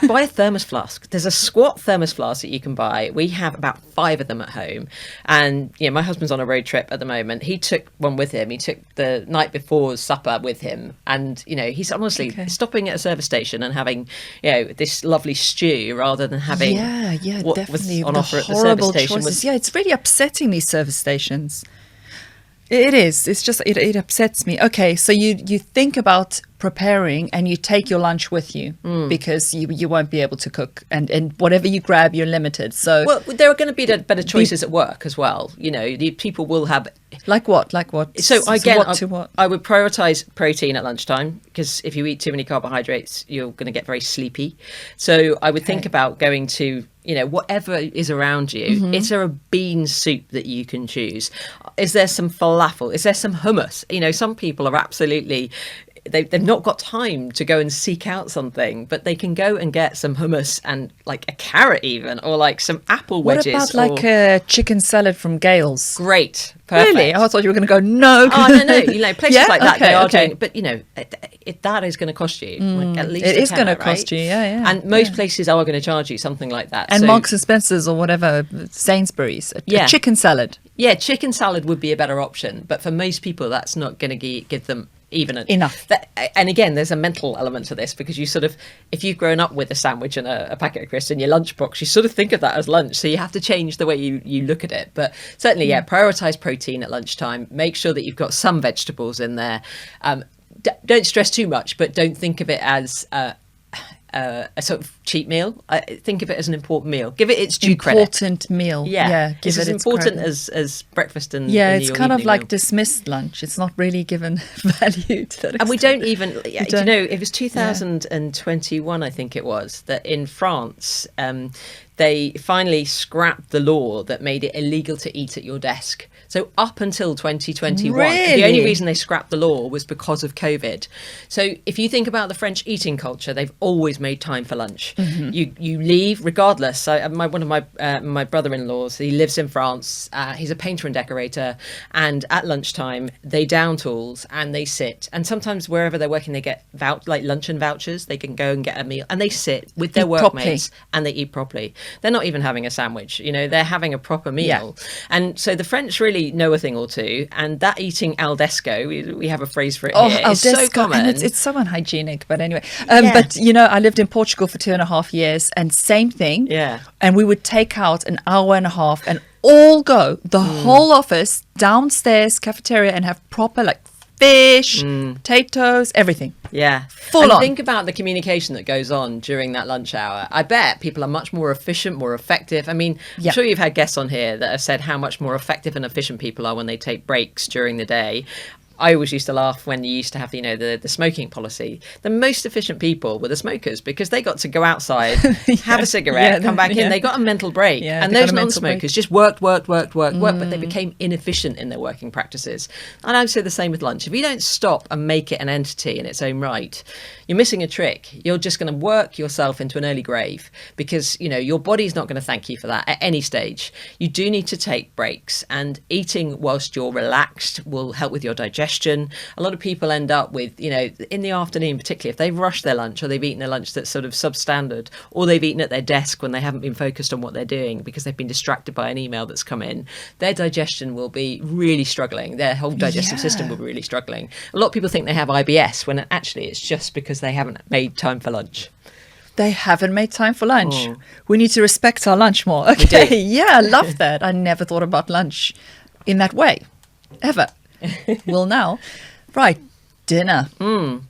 Buy a thermos flask. There's a squat thermos flask that you can buy. We have about 5 of them at home. And my husband's on a road trip at the moment. He took one with him. He took the night before's supper with him. And, he's honestly stopping at a service station and having, this lovely stew rather than having what definitely. was on offer at the service station. It's really upsetting, these service stations. It is. It's just, it upsets me. Okay, so you think about preparing and you take your lunch with you because you won't be able to cook, and whatever you grab, you're limited. So there are going to be better choices at work as well. The people will have like what? So again, what? I would prioritize protein at lunchtime, because if you eat too many carbohydrates, you're going to get very sleepy. So I would think about going to whatever is around you. Mm-hmm. Is there a bean soup that you can choose? Is there some falafel? Is there some hummus? Some people are absolutely... They've not got time to go and seek out something, but they can go and get some hummus and like a carrot even, or like some apple wedges. What about like a chicken salad from Gale's? Great. Perfect. Really? I thought you were going to go, no. Oh, no. Places like that, they are doing, but that is going to cost you at least it is going to right? cost you, yeah. And most places are going to charge you something like that. And Marks and Spencer's or whatever, Sainsbury's, a chicken salad. Yeah, chicken salad would be a better option, but for most people, that's not going to give them even enough. And again, there's a mental element to this, because you sort of, if you've grown up with a sandwich and a packet of crisps in your lunchbox, you sort of think of that as lunch. So you have to change the way you look at it. But certainly, prioritize protein at lunchtime. Make sure that you've got some vegetables in there. Don't stress too much, but don't think of it as a sort of cheap meal. I think of it as an important meal. Give it its due credit. Important meal. Yeah. Give it's it as important credit. as breakfast and it's kind of like meal. Dismissed lunch. It's not really given value to that extent. And we don't even, do you know, it was 2021, I think it was, that in France, they finally scrapped the law that made it illegal to eat at your desk. So up until 2021, really? The only reason they scrapped the law was because of COVID. So if you think about the French eating culture, they've always made time for lunch. You leave regardless. One of my brother-in-laws, he lives in France. He's a painter and decorator. And at lunchtime, they down tools and they sit. And sometimes wherever they're working, they get like luncheon vouchers. They can go and get a meal. And they sit with their workmates and they eat properly. They're not even having a sandwich. You know, they're having a proper meal. Yeah. And so the French really know a thing or two, and that eating al desco, we have a phrase for it here, al is desco, so common. And it's so unhygienic, but anyway. But, you know, I lived in Portugal for 2.5 years, and same thing. Yeah. And we would take out an hour and a half and all go, the whole office, downstairs, cafeteria, and have proper, like, fish, potatoes, everything. Yeah. Full on. Think about the communication that goes on during that lunch hour. I bet people are much more efficient, more effective. I mean, I'm sure you've had guests on here that have said how much more effective and efficient people are when they take breaks during the day. I always used to laugh when you used to have, you know, the smoking policy. The most efficient people were the smokers because they got to go outside, have a cigarette, come back in. They got a mental break. Yeah, and those non-smokers just worked, but they became inefficient in their working practices. And I'd say the same with lunch. If you don't stop and make it an entity in its own right, you're missing a trick. You're just going to work yourself into an early grave because, you know, your body's not going to thank you for that at any stage. You do need to take breaks, and eating whilst you're relaxed will help with your digestion. A lot of people end up with, you know, in the afternoon, particularly if they've rushed their lunch or they've eaten a lunch that's sort of substandard, or they've eaten at their desk when they haven't been focused on what they're doing because they've been distracted by an email that's come in, their digestion will be really struggling. Their whole digestive system will be really struggling. A lot of people think they have IBS when actually it's just because they haven't made time for lunch. They haven't made time for lunch. We need to respect our lunch more. Okay, yeah, I love that. I never thought about lunch in that way, ever. Well, now, right, dinner.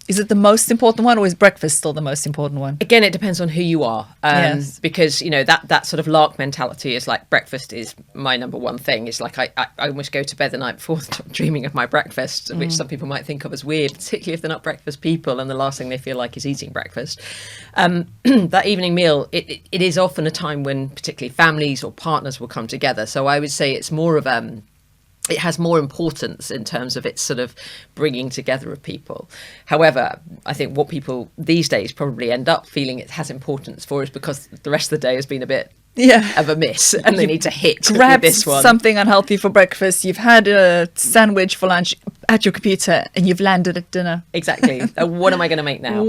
Is it the most important one, or is breakfast still the most important one? Again, it depends on who you are. Yes. Because, you know, that sort of lark mentality is like breakfast is my number one thing. It's like I almost go to bed the night before dreaming of my breakfast, which some people might think of as weird, particularly if they're not breakfast people and the last thing they feel like is eating breakfast. That evening meal, it is often a time when particularly families or partners will come together. So I would say it's more of it has more importance in terms of its sort of bringing together of people. However, I think what people these days probably end up feeling it has importance for is because the rest of the day has been a bit of a miss, and they need to grab this one. Something unhealthy for breakfast. You've had a sandwich for lunch at your computer, and you've landed at dinner. Exactly. What am I going to make now?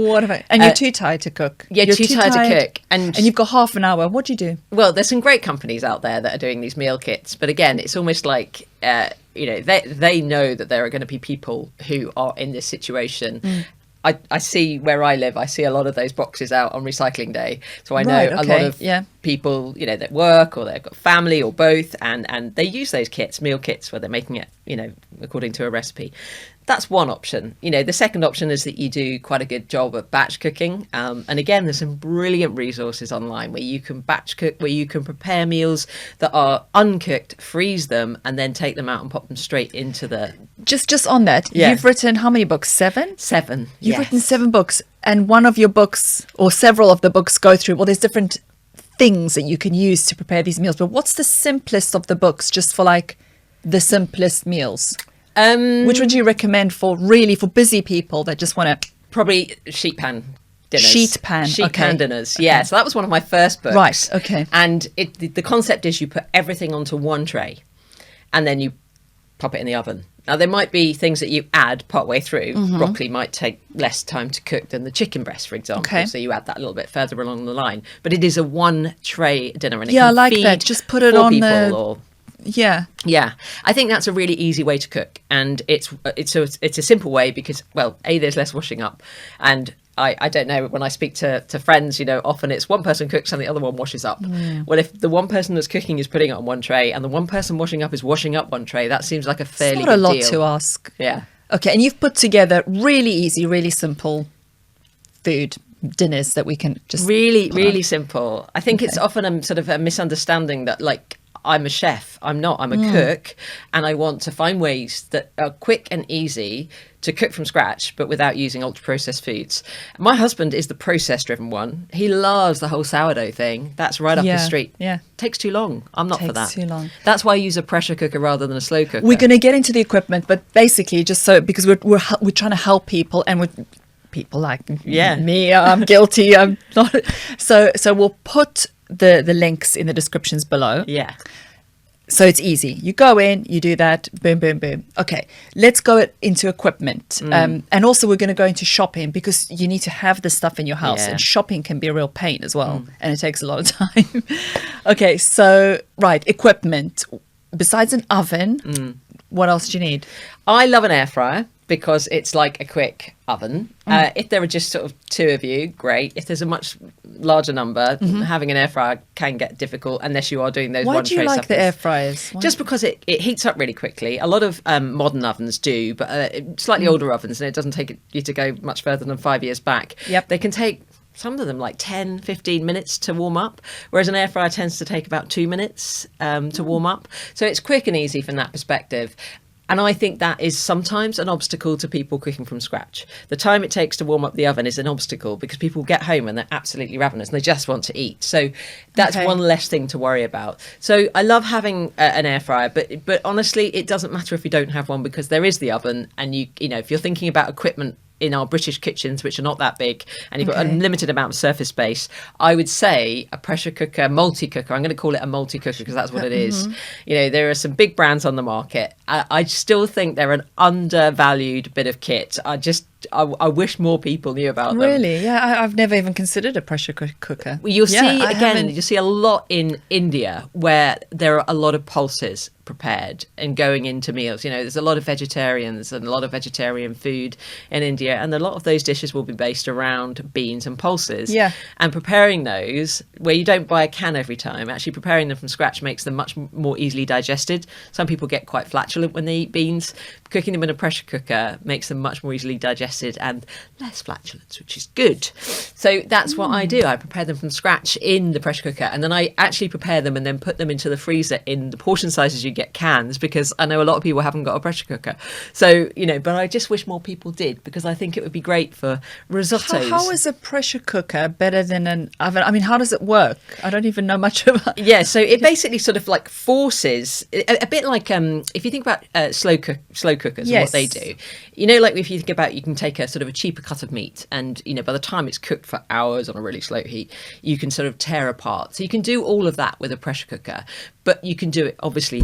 And you're too tired to cook. Yeah, you're too tired to cook. And you've got half an hour. What do you do? Well, there's some great companies out there that are doing these meal kits. But again, it's almost like, you know, they know that there are going to be people who are in this situation. I see where I live, I see a lot of those boxes out on recycling day. So I know a lot of people, you know, that work or they've got family or both, and they use those kits, meal kits, where they're making it, you know, according to a recipe. That's one option. You know, the second option is that you do quite a good job of batch cooking. And again, there's some brilliant resources online where you can batch cook, where you can prepare meals that are uncooked, freeze them, and then take them out and pop them straight into the... Just on that, you've written how many books? 7? 7, You've written 7 books, and one of your books, or several of the books, go through, well, there's different things that you can use to prepare these meals. But what's the simplest of the books, just for like the simplest meals? Which would you recommend for busy people that just want to... Probably sheet pan dinners. Sheet pan dinners, yeah. So that was one of my first books. Right, okay. And the concept is you put everything onto one tray and then you pop it in the oven. Now, there might be things that you add partway through. Broccoli might take less time to cook than the chicken breast, for example. Okay. So you add that a little bit further along the line. But it is a one-tray dinner. And it can I like feed that. Just put it on the... Or, yeah. I think that's a really easy way to cook, and it's a simple way because, well, there's less washing up, and I don't know, when I speak to friends, you know, often it's one person cooks and the other one washes up. Well, if the one person that's cooking is putting it on one tray and the one person washing up is washing up one tray, that seems like a fairly good deal. It's not a lot to ask. Yeah. Okay, and you've put together really easy, really simple food. dinners that we can just really simple. I think it's often a sort of a misunderstanding that like I'm a chef. I'm not. I'm a cook, and I want to find ways that are quick and easy to cook from scratch, but without using ultra processed foods. My husband is the process driven one. He loves the whole sourdough thing. That's right up his street. Yeah. Takes too long. I'm not for that. Takes too long. That's why I use a pressure cooker rather than a slow cooker. We're going to get into the equipment, but basically just so, because we're trying to help people, and we're people like me, I'm guilty. I'm not. So we'll put the links in the descriptions below. Yeah. So it's easy. You go in, you do that, boom, boom, boom. Okay, let's go into equipment. And also we're going to go into shopping, because you need to have the stuff in your house. Yeah. And shopping can be a real pain as well. And it takes a lot of time. Okay, so, right, equipment. Besides an oven, what else do you need? I love an air fryer, because it's like a quick oven. If there are just sort of two of you, great. If there's a much larger number, having an air fryer can get difficult unless you are doing those Why one do you tray like suppers. the air fryers? Why? Just because it heats up really quickly. A lot of modern ovens do, but slightly older ovens, and it doesn't take you to go much further than 5 years back. Yep. They can take some of them like 10, 15 minutes to warm up, whereas an air fryer tends to take about 2 minutes to warm up. So it's quick and easy from that perspective. And I think that is sometimes an obstacle to people cooking from scratch. The time it takes to warm up the oven is an obstacle, because people get home and they're absolutely ravenous and they just want to eat. So that's one less thing to worry about. So I love having an air fryer, but honestly, it doesn't matter if you don't have one, because there is the oven. And you know, if you're thinking about equipment in our British kitchens, which are not that big, and you've got a limited amount of surface space, I would say a pressure cooker, multi-cooker. I'm going to call it a multi-cooker because that's what it is. You know, there are some big brands on the market. I still think they're an undervalued bit of kit. I wish more people knew about them. Really? Yeah, I've never even considered a pressure cooker. You'll see a lot in India where there are a lot of pulses prepared and going into meals. You know, there's a lot of vegetarians and a lot of vegetarian food in India, and a lot of those dishes will be based around beans and pulses. Yeah. And preparing those, where you don't buy a can every time, actually preparing them from scratch makes them much more easily digested. Some people get quite flatulent when they eat beans. Cooking them in a pressure cooker makes them much more easily digested and less flatulence, which is good. So that's what I do. I prepare them from scratch in the pressure cooker, and then I actually prepare them and then put them into the freezer in the portion sizes you get cans, because I know a lot of people haven't got a pressure cooker. So, you know, but I just wish more people did, because I think it would be great for risottos. How is a pressure cooker better than an oven? I mean, how does it work? I don't even know much about it. Yeah, so it basically sort of like forces, a bit like if you think about slow cookers and what they do. You know, like if you think about, you can take a sort of a cheaper cut of meat, and, you know, by the time it's cooked for hours on a really slow heat, you can sort of tear apart. So you can do all of that with a pressure cooker, but you can do it obviously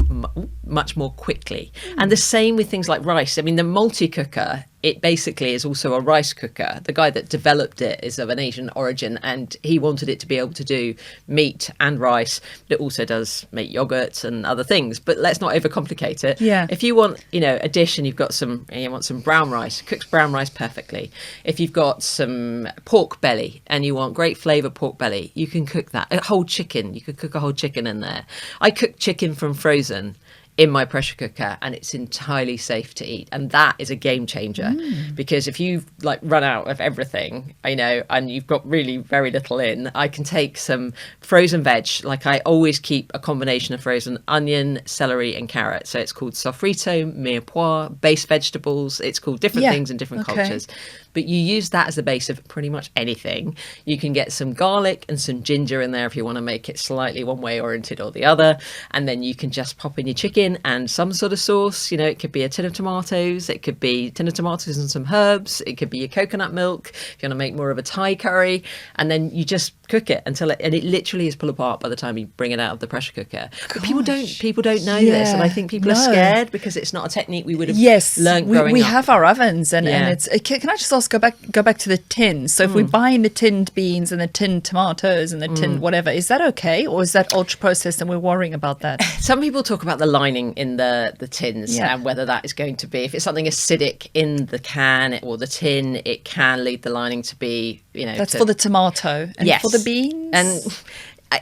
much more quickly. And the same with things like rice. I mean, the multi-cooker, it basically is also a rice cooker. The guy that developed it is of an Asian origin, and he wanted it to be able to do meat and rice, but it also does make yogurts and other things. But let's not overcomplicate it. Yeah. If you want, you know, a dish and you want some brown rice, cooks brown rice perfectly. If you've got some pork belly and you want great flavour pork belly, you can cook that. A whole chicken, you could cook a whole chicken in there. I cook chicken from frozen in my pressure cooker, and it's entirely safe to eat, and that is a game changer. Because if you've like run out of everything, you know, and you've got really very little in, I can take some frozen veg. Like I always keep a combination of frozen onion, celery and carrot, so it's called sofrito, mirepoix, base vegetables. It's called different things in different cultures, but you use that as the base of pretty much anything. You can get some garlic and some ginger in there if you want to make it slightly one way oriented or the other, and then you can just pop in your chicken and some sort of sauce. You know, it could be a tin of tomatoes, it could be a tin of tomatoes and some herbs, it could be your coconut milk if you want to make more of a Thai curry, and then you just cook it until it literally is pull apart by the time you bring it out of the pressure cooker. But people don't know this, and I think people are scared because it's not a technique we would have learned growing up. We have our ovens, and it's. Can I just also go back to the tin? So if we buy in the tinned beans and the tinned tomatoes and the tinned whatever, is that okay, or is that ultra processed and we're worrying about that? Some people talk about the lining in the tins and whether that is going to be, if it's something acidic in the can or the tin, it can lead the lining to be, you know, that's for the tomato and for the beans. And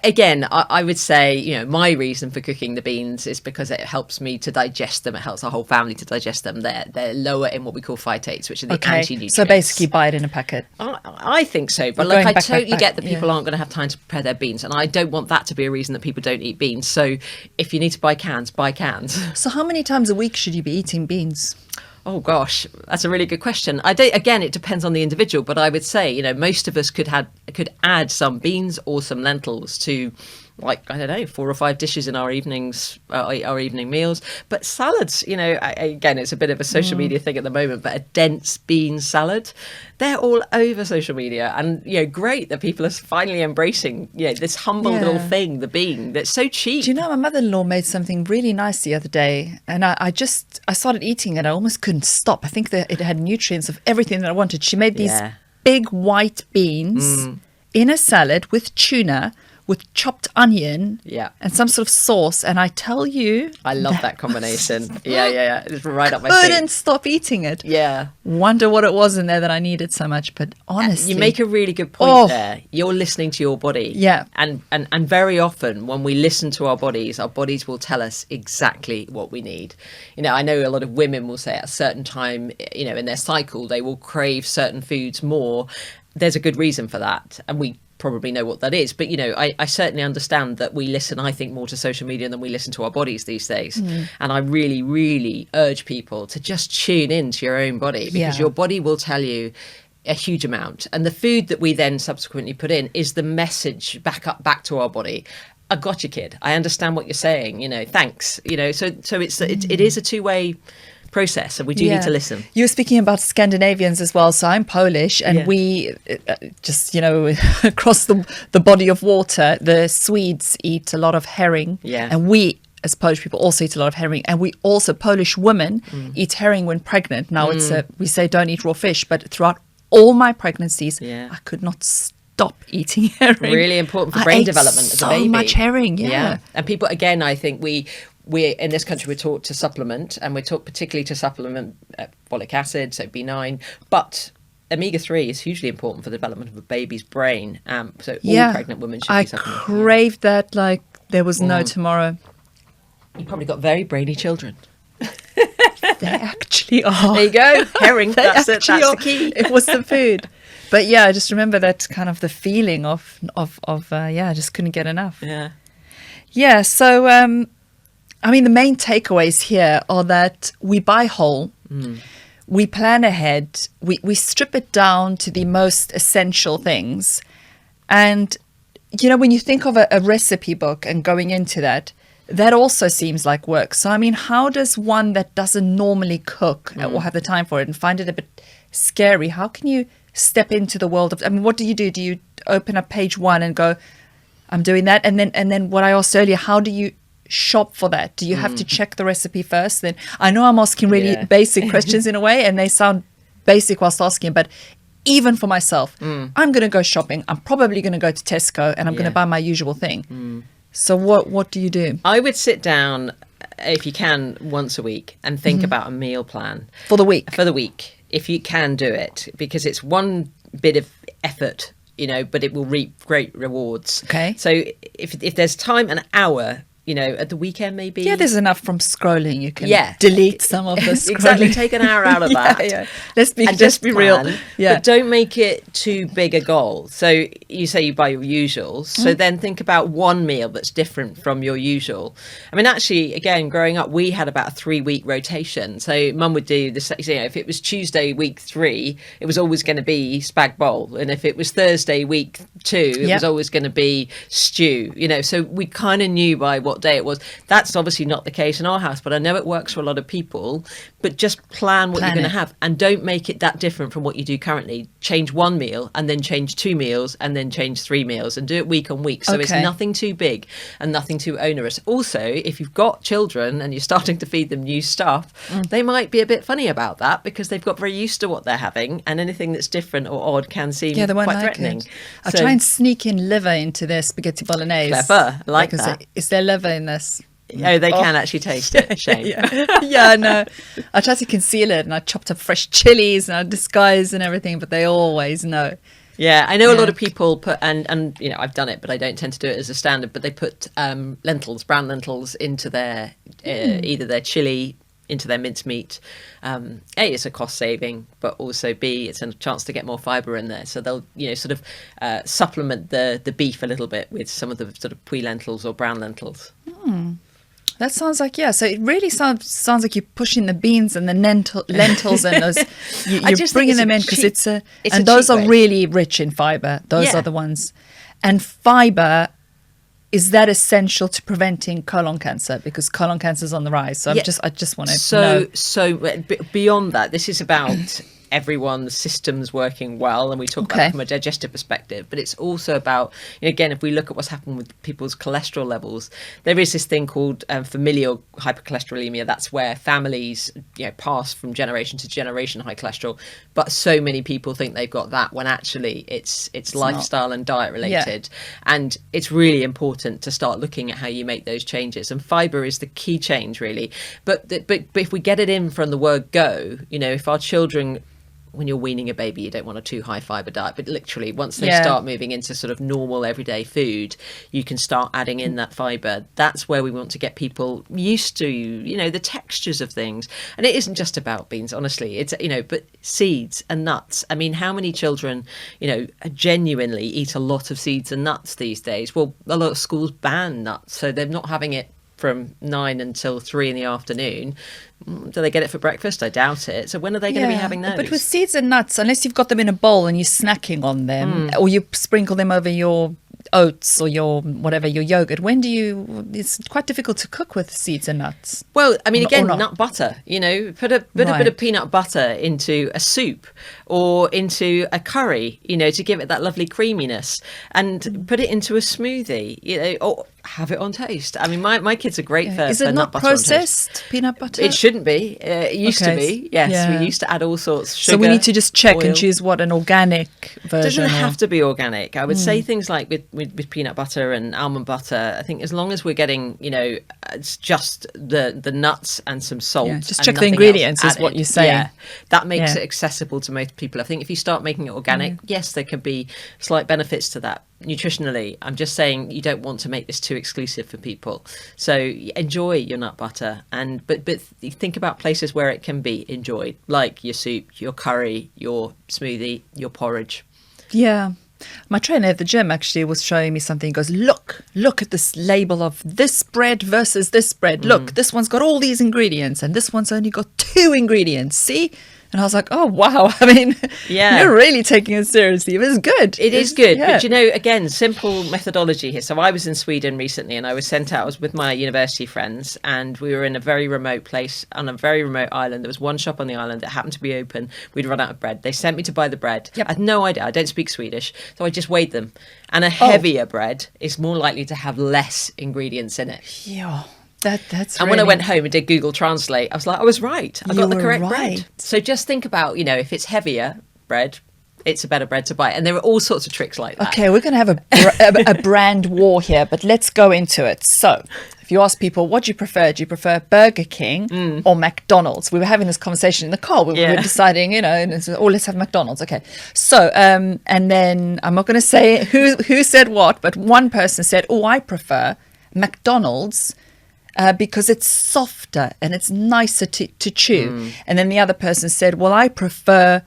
again, I would say, you know, my reason for cooking the beans is because it helps me to digest them. It helps our whole family to digest them. They're lower in what we call phytates, which are the anti-nutrients. So basically buy it in a packet. I think so. But We're like, I going totally back. get that people aren't going to have time to prepare their beans. And I don't want that to be a reason that people don't eat beans. So if you need to buy cans, buy cans. So how many times a week should you be eating beans? Oh gosh, that's a really good question. Again, it depends on the individual, but I would say, you know, most of us could add some beans or some lentils to, like, I don't know, 4 or 5 dishes in our evenings, our evening meals. But salads, you know, again, it's a bit of a social media thing at the moment, but a dense bean salad, they're all over social media. And, you know, great that people are finally embracing, you know, this humble little thing, the bean, that's so cheap. Do you know, my mother-in-law made something really nice the other day, and I started eating it. I almost couldn't stop. I think that it had nutrients of everything that I wanted. She made these big white beans in a salad with tuna, with chopped onion and some sort of sauce. And I tell you, I love that combination. Yeah. It's right up my couldn't street. stop eating it. Yeah. Wonder what it was in there that I needed so much. But honestly, you make a really good point there. You're listening to your body. Yeah. And very often when we listen to our bodies will tell us exactly what we need. You know, I know a lot of women will say at a certain time, you know, in their cycle, they will crave certain foods more. There's a good reason for that. And we probably know what that is, but you know, I certainly understand that we listen, I think, more to social media than we listen to our bodies these days. And I really urge people to just tune into your own body, because your body will tell you a huge amount, and the food that we then subsequently put in is the message back to our body. I got you, kid. I understand what you're saying, you know, thanks, you know. So it is a two-way process, and we do need to listen. You were speaking about Scandinavians as well. So I'm Polish, and we just, you know, across the body of water, the Swedes eat a lot of herring, and we as Polish people also eat a lot of herring, and we also, Polish women eat herring when pregnant. Now we say don't eat raw fish, but throughout all my pregnancies, I could not stop eating herring. Really important for brain development as a baby. So much herring, And people, again, I think we're in this country, we're taught to supplement, and we're taught particularly to supplement folic acid, so B9, but omega-3 is hugely important for the development of a baby's brain. So all pregnant women should be supplementing. I craved that like there was no tomorrow. You probably got very brainy children. They actually are. There you go, herring. That's it. That's the key. It was the food. But yeah, I just remember that kind of the feeling of I just couldn't get enough. Yeah. So I mean, the main takeaways here are that we buy whole, we plan ahead, we strip it down to the most essential things. And, you know, when you think of a recipe book and going into that also seems like work. So, I mean, how does one that doesn't normally cook or have the time for it and find it a bit scary, how can you step into the world of, I mean, what do? Do you open up page 1 and go, I'm doing that? And then what I asked earlier, how do you shop for that? Do you have to check the recipe first? Then I know I'm asking really basic questions in a way, and they sound basic whilst asking, but even for myself, I'm going to go shopping. I'm probably going to go to Tesco and I'm going to buy my usual thing. So what do you do? I would sit down, if you can, once a week and think about a meal plan. For the week? If you can do it, because it's one bit of effort, you know, but it will reap great rewards. Okay. So if there's time, an hour, you know, at the weekend maybe. Yeah, there's enough from scrolling. You can delete some of the scrolling. Exactly, take an hour out of that. Let's be real. Yeah. But don't make it too big a goal. So you say you buy your usuals. So then think about one meal that's different from your usual. I mean, actually, again, growing up, we had about a 3-week rotation. So mum would do this, you know, if it was Tuesday week 3, it was always going to be spag bowl. And if it was Thursday week 2, it was always going to be stew, you know. So we kind of knew by what day it was. That's obviously not the case in our house, but I know it works for a lot of people. But just plan what you're going to have, and don't make it that different from what you do currently. Change one meal and then change 2 meals and then change 3 meals, and do it week on week. So it's nothing too big and nothing too onerous. Also, if you've got children and you're starting to feed them new stuff, they might be a bit funny about that because they've got very used to what they're having, and anything that's different or odd can seem quite threatening. I try and sneak in liver into their spaghetti bolognese. Clever, I like that. Is there liver in this? Oh, they can actually taste it. Shame. Yeah, no. I try to conceal it, and I chopped up fresh chilies and I disguise and everything, but they always know. Yeah, I know a Yeah. lot of people put, and you know, I've done it, but I don't tend to do it as a standard, but they put lentils, brown lentils into their, either their chili, into their mincemeat. A, it's a cost saving, but also B, it's a chance to get more fibre in there. So they'll, you know, sort of supplement the beef a little bit with some of the sort of pui lentils or brown lentils. That sounds like, yeah. So it really sounds like you're pushing the beans and the lentils and those. You're just think bringing it's them a in because cheap- it's a, it's and a those cheap are way. really rich in fiber. Those Yeah. are the ones. And fiber, is that essential to preventing colon cancer? Because colon cancer is on the rise. So Yeah. I just want to know. So beyond that, this is about everyone's systems working well, and we talk about Okay. it from a digestive perspective, but it's also about, you know, again, if we look at what's happened with people's cholesterol levels, there is this thing called familial hypercholesterolemia. That's where families, you know, pass from generation to generation high cholesterol, but so many people think they've got that when actually it's lifestyle and diet related. And it's really important to start looking at how you make those changes, and fiber is the key change, really. But if we get it in from the word go, you know, if our children, when you're weaning a baby, you don't want a too high fiber diet, but literally once they start moving into sort of normal everyday food, you can start adding in that fiber. That's where we want to get people used to, you know, the textures of things. And it isn't just about beans, honestly. It's, you know, but seeds and nuts. I mean, how many children, you know, genuinely eat a lot of seeds and nuts these days? Well, a lot of schools ban nuts, so they're not having it from 9 until 3 in the afternoon. Do they get it for breakfast? I doubt it. So when are they going to be having those? But with seeds and nuts, unless you've got them in a bowl and you're snacking on them, or you sprinkle them over your oats or your whatever, your yogurt, it's quite difficult to cook with seeds and nuts. Well, I mean, again, Or not. nut butter, you know, put a bit of peanut butter into a soup or into a curry, you know, to give it that lovely creaminess, and put it into a smoothie, you know, or have it on toast. I mean, my kids are great for Is it nut not butter on toast. processed peanut butter? It shouldn't be. It used to Okay. be. Yes, Yeah. we used to add all sorts. Sugar, So we need to just check oil. and choose what an organic It version. doesn't or- have to be organic. I would say things like with peanut butter and almond butter. I think as long as we're getting, you know, it's just the nuts and some salt. Yeah, just and check the nothing ingredients else is what added. you're saying. Yeah, that makes Yeah. it accessible to most people. I think if you start making it organic, yes, there can be slight benefits to that nutritionally. I'm just saying you don't want to make this too exclusive for people. So enjoy your nut butter, but think about places where it can be enjoyed, like your soup, your curry, your smoothie, your porridge. Yeah. My trainer at the gym actually was showing me something. He goes, look at this label of this bread versus this bread. Look, this one's got all these ingredients and this one's only got 2 ingredients. See? And I was like, oh, wow. I mean, Yeah. you're really taking it seriously. It was good. It is good, yeah. but you know, again, simple methodology here. So I was in Sweden recently, and I was sent out. I was with my university friends, and we were in a very remote place on a very remote island. There was one shop on the island that happened to be open. We'd run out of bread. They sent me to buy the bread. Yep. I had no idea. I don't speak Swedish, so I just weighed them. And a heavier bread is more likely to have less ingredients in it. Yeah. That's And when I went home and did Google Translate, I was like, I was right. I got the were correct right. bread. So just think about, you know, if it's heavier bread, it's a better bread to buy. And there are all sorts of tricks like that. Okay, we're going to have a brand war here, but let's go into it. So, if you ask people, what do you prefer Burger King or McDonald's? We were having this conversation in the car. We were deciding, you know, and so, let's have McDonald's. Okay. So, and then I'm not going to say who said what, but one person said, oh, I prefer McDonald's because it's softer and it's nicer to chew. And then the other person said, well, I prefer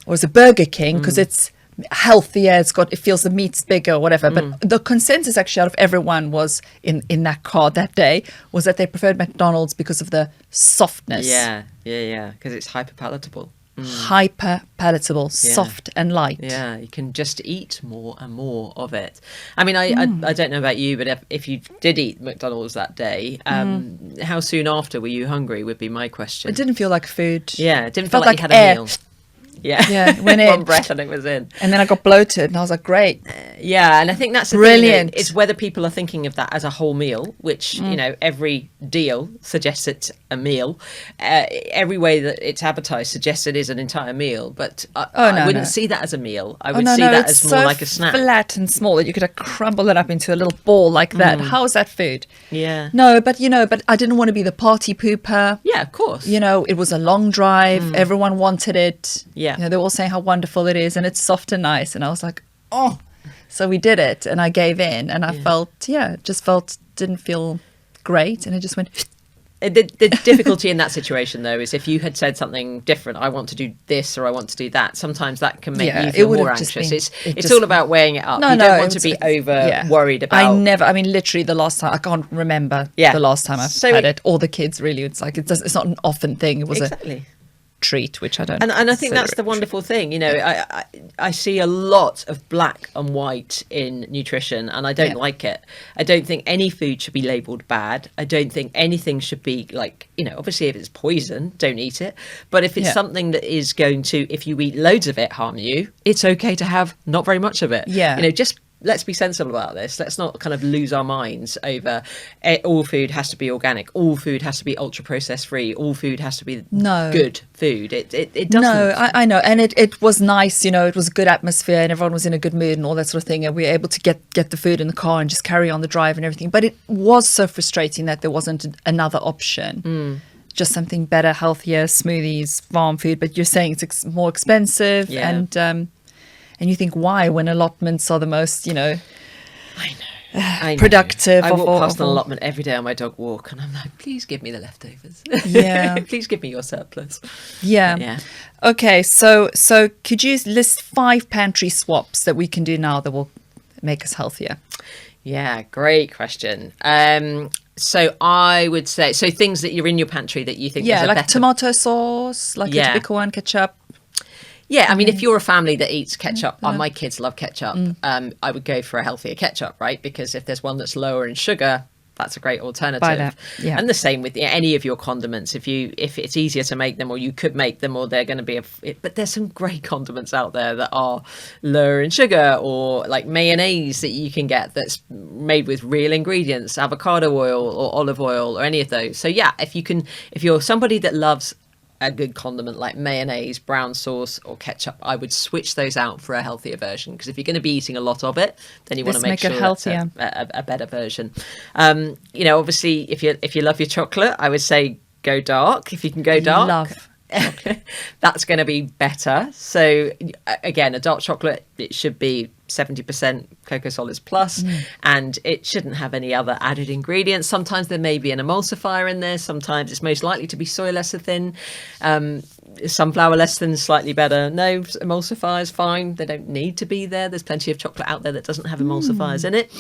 was a Burger King because it's healthier, it feels the meat's bigger or whatever. But the consensus actually out of everyone was in that car that day was that they preferred McDonald's because of the softness. Yeah, because it's hyper palatable. Hyper palatable, soft and light. Yeah, you can just eat more and more of it. I mean, I don't know about you, but if you did eat McDonald's that day, how soon after were you hungry would be my question. It didn't feel like food. Yeah, it didn't feel Felt like you like had air. a meal. Yeah, Yeah, it went one in. breath and it was in. And then I got bloated and I was like, great. Yeah, and I think that's the Brilliant. thing. It's whether people are thinking of that as a whole meal, which, you know, every deal suggests it's a meal. Every way that it's advertised suggests it is an entire meal. But I wouldn't see that as a meal. I would see that it's as more so like a snack. flat and small that you could crumble it up into a little ball like that. How is that food? Yeah. No, but but I didn't want to be the party pooper. Yeah, of course. You know, it was a long drive. Everyone wanted it. Yeah. Yeah. You know, they're all saying how wonderful it is and it's soft and nice. And I was like, oh. So we did it and I gave in and I didn't feel great. And it just went... The difficulty in that situation, though, is if you had said something different, I want to do this or I want to do that, sometimes that can make you feel more anxious. It's all about weighing it up. You don't want to be worried about... literally the last time, I can't remember the last time I've had it, or the kids really. It's like, it's not an often thing. It was a treat, which I don't... And I think that's the wonderful thing. You know, I see a lot of black and white in nutrition, and I don't like it. I don't think any food should be labelled bad. I don't think anything should be like, you know, obviously if it's poison, don't eat it. But if it's something that is going to, if you eat loads of it, harm you, it's okay to have not very much of it. Yeah. You know, just... let's be sensible about this. Let's not kind of lose our minds over all food has to be organic. All food has to be ultra processed free. All food has to be good food. It doesn't. No, I know. And it was nice, you know, it was a good atmosphere and everyone was in a good mood and all that sort of thing. And we were able to get the food in the car and just carry on the drive and everything. But it was so frustrating that there wasn't another option. Just something better, healthier, smoothies, farm food. But you're saying it's more expensive and you think, why, when allotments are the most, you know, I know. productive. I walk past an allotment every day on my dog walk and I'm like, please give me the leftovers. Yeah. Please give me your surplus. Yeah. Okay, so could you list 5 pantry swaps that we can do now that will make us healthier? Yeah, great question. So I would say, things that you're in your pantry that you think is a like better... tomato sauce, like a typical one, ketchup. Yeah, I mean, if you're a family that eats ketchup, my kids love ketchup, I would go for a healthier ketchup, right? Because if there's one that's lower in sugar, that's a great alternative. Buy that. Yeah. And the same with any of your condiments. If it's easier to make them, or you could make them, or they're going to be but there's some great condiments out there that are lower in sugar, or like mayonnaise that you can get that's made with real ingredients, avocado oil or olive oil or any of those. So yeah, if you're somebody that loves a good condiment like mayonnaise, brown sauce or ketchup, I would switch those out for a healthier version, because if you're going to be eating a lot of it, then you want to make sure that's a better version. You know, obviously if you love your chocolate, I would say go dark. If you can go dark, love that's going to be better. So again, a dark chocolate, it should be 70% cocoa solids plus, and it shouldn't have any other added ingredients. Sometimes there may be an emulsifier in there. Sometimes it's most likely to be soy lecithin, sunflower lecithin is slightly better. No, emulsifiers, fine. They don't need to be there. There's plenty of chocolate out there that doesn't have emulsifiers in it.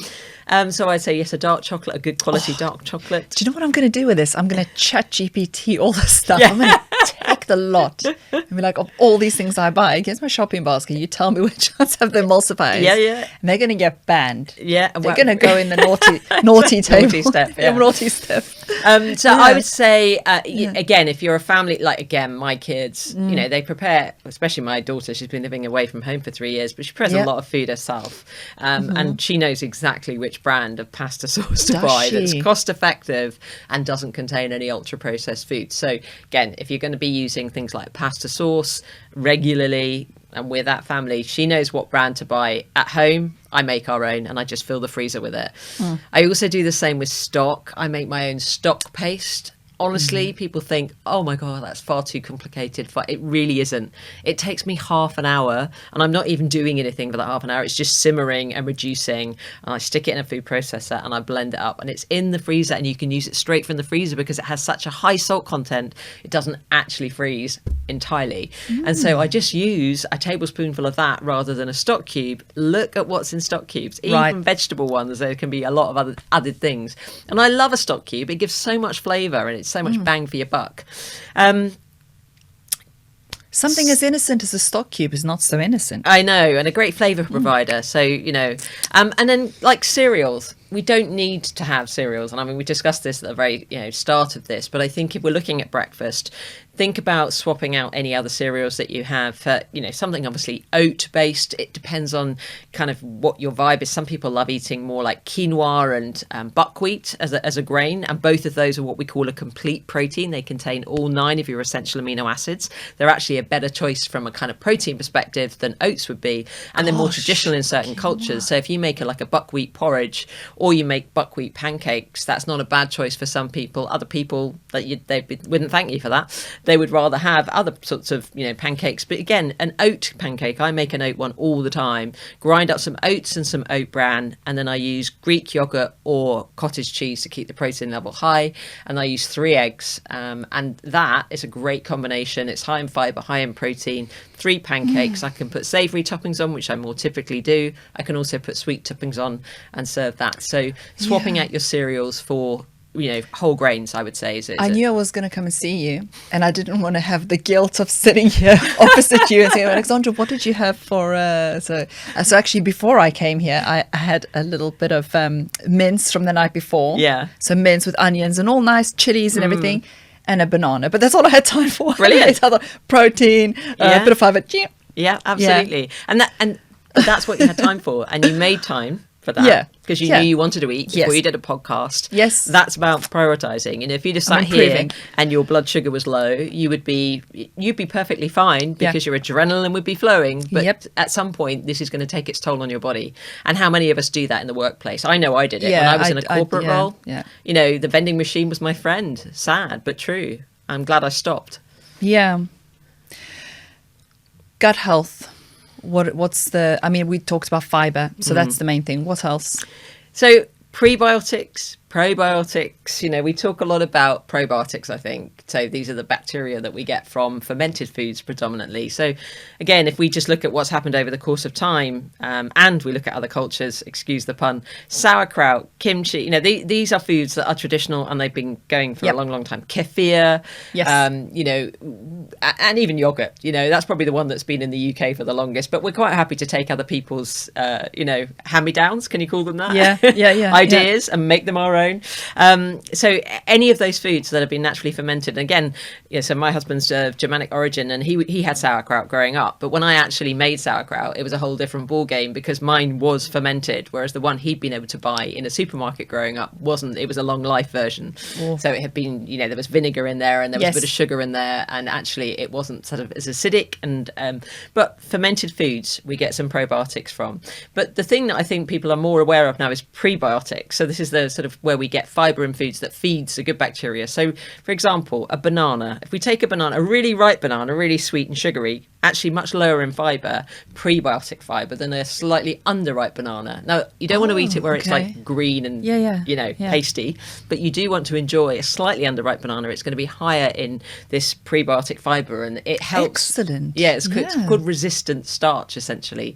So I'd say yes, a dark chocolate, a good quality dark chocolate. Do you know what I'm going to do with this? I'm going to chat GPT all this stuff. I'm going to take the lot and be like, of all these things I buy, here's my shopping basket. You tell me which ones have the emulsifiers. Yeah. And they're going to get banned. Yeah. They're going to go in the naughty table. Naughty step. Yeah. Naughty step. I would say, again, if you're a family, like, again, my kids, you know, they prepare, especially my daughter, she's been living away from home for 3 years, but she prepares a lot of food herself. And she knows exactly which brand of pasta sauce to buy that's cost effective and doesn't contain any ultra processed food. So again, if you're going to be using things like pasta sauce regularly and with that family, she knows what brand to buy. At home, I make our own and I just fill the freezer with it. I also do the same with stock. I make my own stock paste. Honestly, people think, oh my God, that's far too complicated. But it really isn't. It takes me half an hour and I'm not even doing anything for that half an hour. It's just simmering and reducing. And I stick it in a food processor and I blend it up and it's in the freezer and you can use it straight from the freezer because it has such a high salt content. It doesn't actually freeze entirely. And so I just use a tablespoonful of that rather than a stock cube. Look at what's in stock cubes. Even vegetable ones, there can be a lot of other added things. And I love a stock cube. It gives so much flavour and it's so much bang for your buck. Something as innocent as a stock cube is not so innocent. I know, and a great flavour provider. So, you know, and then like cereals. We don't need to have cereals. And I mean, we discussed this at the very start of this, but I think if we're looking at breakfast, think about swapping out any other cereals that you have for, something obviously oat based. It depends on kind of what your vibe is. Some people love eating more like quinoa and buckwheat as a grain. And both of those are what we call a complete protein. They contain all 9 of your essential amino acids. They're actually a better choice from a kind of protein perspective than oats would be. And they're more traditional in certain cultures. So if you make a buckwheat porridge or you make buckwheat pancakes. That's not a bad choice for some people. Other people that wouldn't thank you for that. They would rather have other sorts of, pancakes. But again, an oat pancake, I make an oat one all the time. Grind up some oats and some oat bran, and then I use Greek yogurt or cottage cheese to keep the protein level high, and I use 3 eggs, and that is a great combination. It's high in fibre, high in protein. 3 pancakes. I can put savoury toppings on, which I more typically do. I can also put sweet toppings on and serve that. So swapping out your cereals for whole grains, I would say. I knew I was going to come and see you, and I didn't want to have the guilt of sitting here opposite you and saying, Aleksandra, what did you have for... So actually, before I came here, I had a little bit of mince from the night before. Yeah. So mince with onions and all nice chilies and everything, and a banana. But that's all I had time for. Brilliant. Other protein, a bit of fibre. Yeah, absolutely. Yeah. And that's what you had time for, and you made time for that because you knew you wanted to eat before you did a podcast. Yes. That's about prioritizing. If you just sat here and your blood sugar was low, you'd be perfectly fine because your adrenaline would be flowing. But at some point, this is going to take its toll on your body. And how many of us do that in the workplace? I know I did it when I was in a corporate role. Yeah. The vending machine was my friend. Sad, but true. I'm glad I stopped. Yeah. Gut health. What's we talked about fiber, so that's the main thing. What else? So prebiotics, probiotics, we talk a lot about probiotics, I think. So these are the bacteria that we get from fermented foods predominantly. So again, if we just look at what's happened over the course of time, and we look at other cultures, excuse the pun, sauerkraut, kimchi, these are foods that are traditional and they've been going for a long, long time. Kefir, and even yogurt, that's probably the one that's been in the UK for the longest, but we're quite happy to take other people's, hand-me-downs, can you call them that? Yeah. Ideas and make them our own. So any of those foods that have been naturally fermented, and again, so my husband's of Germanic origin, and he had sauerkraut growing up, but when I actually made sauerkraut, it was a whole different ball game because mine was fermented, whereas the one he'd been able to buy in a supermarket growing up wasn't. It was a long life version. So it had been, there was vinegar in there and there was a bit of sugar in there, and actually it wasn't sort of as acidic. And but fermented foods we get some probiotics from. But the thing that I think people are more aware of now is prebiotics. So this is the sort of where we get fibre in foods that feeds the good bacteria. So, for example, a banana. If we take a banana, a really ripe banana, really sweet and sugary, actually much lower in fibre, prebiotic fibre, than a slightly underripe banana. Now, you don't want to eat it where it's like green and, pasty, but you do want to enjoy a slightly underripe banana. It's going to be higher in this prebiotic fibre, and it helps. Excellent. Yeah, it's called resistant starch, essentially.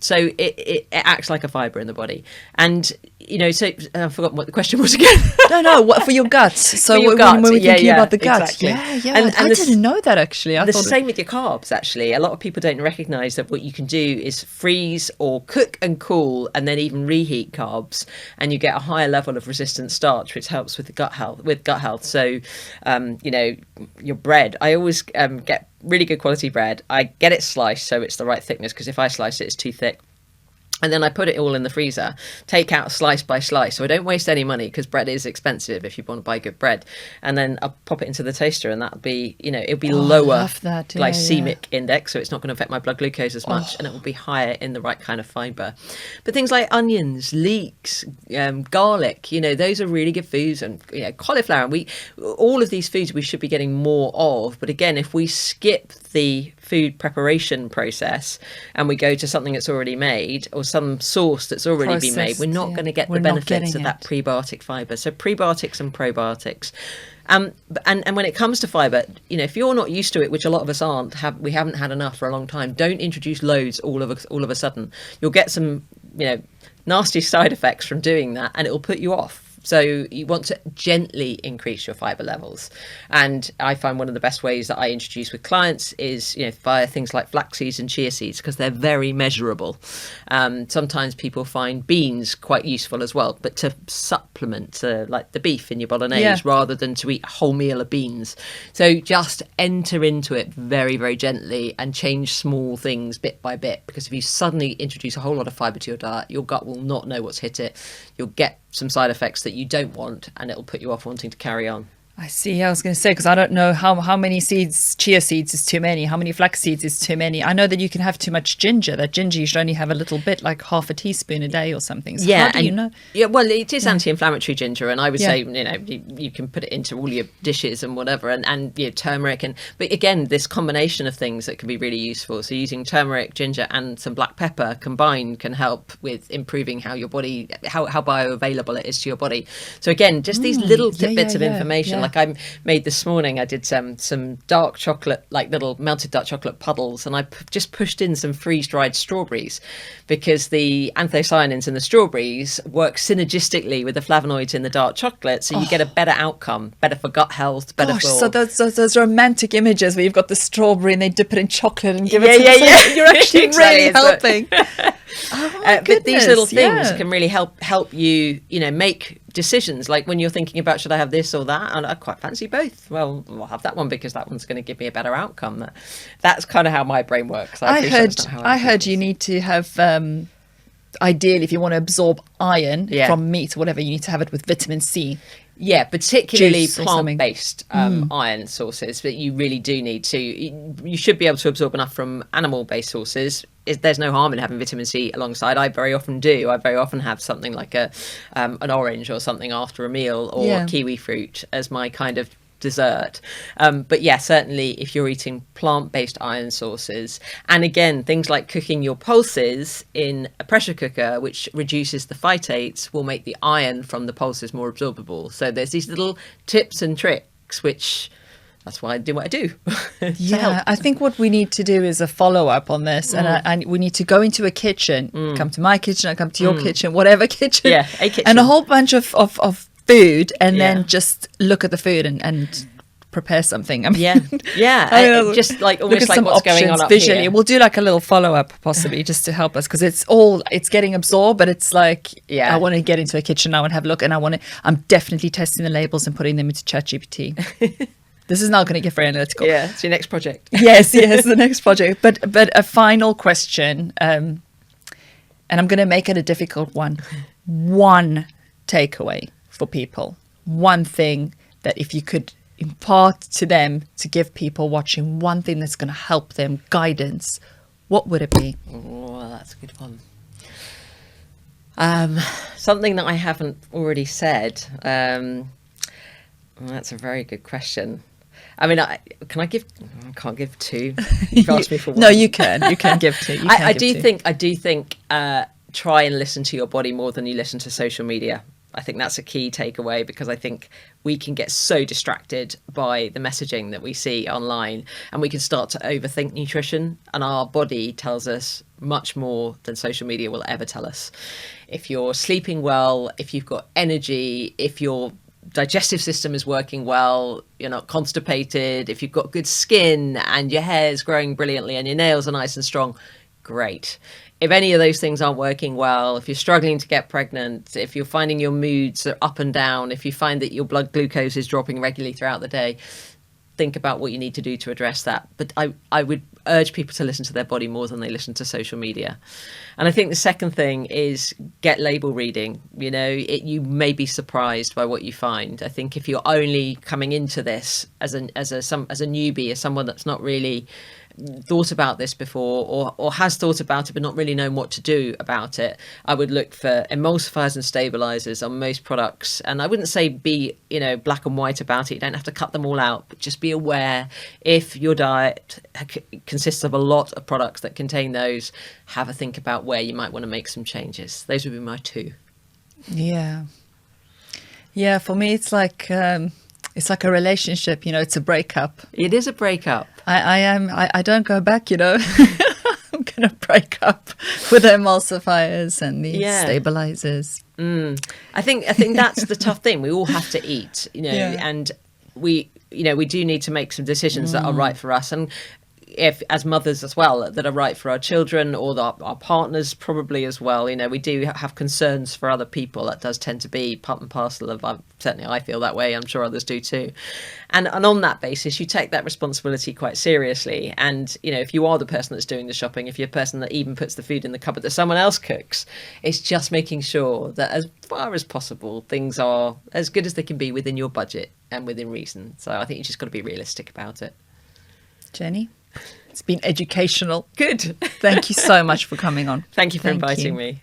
So it acts like a fibre in the body. And, so I forgot what the question was again. No, what for your gut? So when we're thinking about the gut. Exactly. And I didn't know that, actually. The same with your carbs, actually. A lot of people don't recognise that what you can do is freeze or cook and cool and then even reheat carbs, and you get a higher level of resistant starch, which helps with the gut health. So, your bread. I always get really good quality bread. I get it sliced so it's the right thickness, because if I slice it, it's too thick. And then I put it all in the freezer, take out slice by slice. So I don't waste any money, because bread is expensive if you want to buy good bread. And then I'll pop it into the toaster, and that'll be, it'll be lower glycemic index. So it's not going to affect my blood glucose as much, and it will be higher in the right kind of fibre. But things like onions, leeks, garlic, those are really good foods. And, cauliflower, all of these foods we should be getting more of. But again, if we skip the food preparation process and we go to something that's already made, or some sauce that's already been made, we're not going to get the benefits of that prebiotic fibre. So prebiotics and probiotics. And when it comes to fibre, if you're not used to it, which a lot of us aren't, we haven't had enough for a long time, don't introduce loads all of a sudden. You'll get some, nasty side effects from doing that, and it will put you off. So you want to gently increase your fibre levels. And I find one of the best ways that I introduce with clients is, via things like flax seeds and chia seeds, because they're very measurable. Sometimes people find beans quite useful as well, but to supplement like the beef in your bolognese rather than to eat a whole meal of beans. So just enter into it very, very gently and change small things bit by bit, because if you suddenly introduce a whole lot of fibre to your diet, your gut will not know what's hit it. You'll get some side effects that you don't want, and it'll put you off wanting to carry on. I see. I was going to say, because I don't know how many seeds, chia seeds is too many, how many flax seeds is too many. I know that you can have too much ginger, that ginger you should only have a little bit, like half a teaspoon a day or something. So how do you know? Yeah, well, it is anti-inflammatory ginger, and I would say, you can put it into all your dishes and whatever, and turmeric. But again, this combination of things that can be really useful. So using turmeric, ginger, and some black pepper combined can help with improving how your body, how bioavailable it is to your body. So again, just these little tidbits of information. Like I made this morning, I did some dark chocolate, like little melted dark chocolate puddles, and I just pushed in some freeze-dried strawberries, because the anthocyanins in the strawberries work synergistically with the flavonoids in the dark chocolate, so you get a better outcome, better for gut health, better for... So those romantic images where you've got the strawberry and they dip it in chocolate and give it to You're actually really helping. But these little things can really help you, make decisions. Like when you're thinking about, should I have this or that? And I quite fancy both. Well, I'll have that one because that one's going to give me a better outcome. That's kind of how my brain works. I heard you need to have, ideally, if you want to absorb iron from meat or whatever, you need to have it with vitamin C. Yeah, particularly plant-based iron sources, but you really do need to. You should be able to absorb enough from animal-based sources. There's no harm in having vitamin C alongside. I very often do. I very often have something like an orange or something after a meal, or kiwi fruit as my kind of dessert. But yeah, certainly if you're eating plant-based iron sources, and again, things like cooking your pulses in a pressure cooker, which reduces the phytates, will make the iron from the pulses more absorbable. So there's these little tips and tricks, which... that's why I do what I do. I think what we need to do is a follow-up on this, and we need to go into a kitchen, come to my kitchen, I come to your kitchen, whatever kitchen, a kitchen, and a whole bunch of food, and then just look at the food and prepare something. I mean, just like almost like what's going on up visually. here. We'll do like a little follow-up possibly just to help us, because it's getting absorbed, but it's like I want to get into a kitchen now and have a look, and I'm definitely testing the labels and putting them into ChatGPT. This is not going to get very analytical. Yeah, it's your next project. yes, the next project. But a final question, and I'm going to make it a difficult one. One takeaway for people. One thing that if you could impart to them, to give people watching, one thing that's going to help them, guidance, what would it be? Oh, that's a good one. Something that I haven't already said. That's a very good question. I mean, I can't give two. You've asked me for one. No, you can give two. I do think try and listen to your body more than you listen to social media. I think that's a key takeaway, because I think we can get so distracted by the messaging that we see online, and we can start to overthink nutrition, and our body tells us much more than social media will ever tell us. If you're sleeping well, if you've got energy, if your digestive system is working well, you're not constipated, if you've got good skin and your hair is growing brilliantly and your nails are nice and strong, great. If any of those things aren't working well, if you're struggling to get pregnant, if you're finding your moods are up and down, if you find that your blood glucose is dropping regularly throughout the day, think about what you need to do to address that. But I would urge people to listen to their body more than they listen to social media. And I think the second thing is get label reading. You may be surprised by what you find. I think if you're only coming into this as a newbie, as someone that's not really thought about this before, or has thought about it but not really known what to do about it, I would look for emulsifiers and stabilizers on most products. And I wouldn't say be black and white about it. You don't have to cut them all out, but just be aware if your diet consists of a lot of products that contain those, have a think about where you might want to make some changes. Those would be my two. Yeah, for me it's like a relationship, it's a breakup. It is a breakup. I don't go back, I'm going to break up with the emulsifiers and the stabilizers. I think that's the tough thing. We all have to eat, and we do need to make some decisions that are right for us. And if as mothers as well, that are right for our children, or our partners probably as well. We do have concerns for other people. That does tend to be part and parcel of, certainly I feel that way, I'm sure others do too. And on that basis, you take that responsibility quite seriously. And, if you are the person that's doing the shopping, if you're a person that even puts the food in the cupboard that someone else cooks, it's just making sure that as far as possible, things are as good as they can be within your budget. and within reason. So I think you just got to be realistic about it. Jenny, it's been educational. Good. Thank you so much for coming on. Thank you for Thank inviting you. me.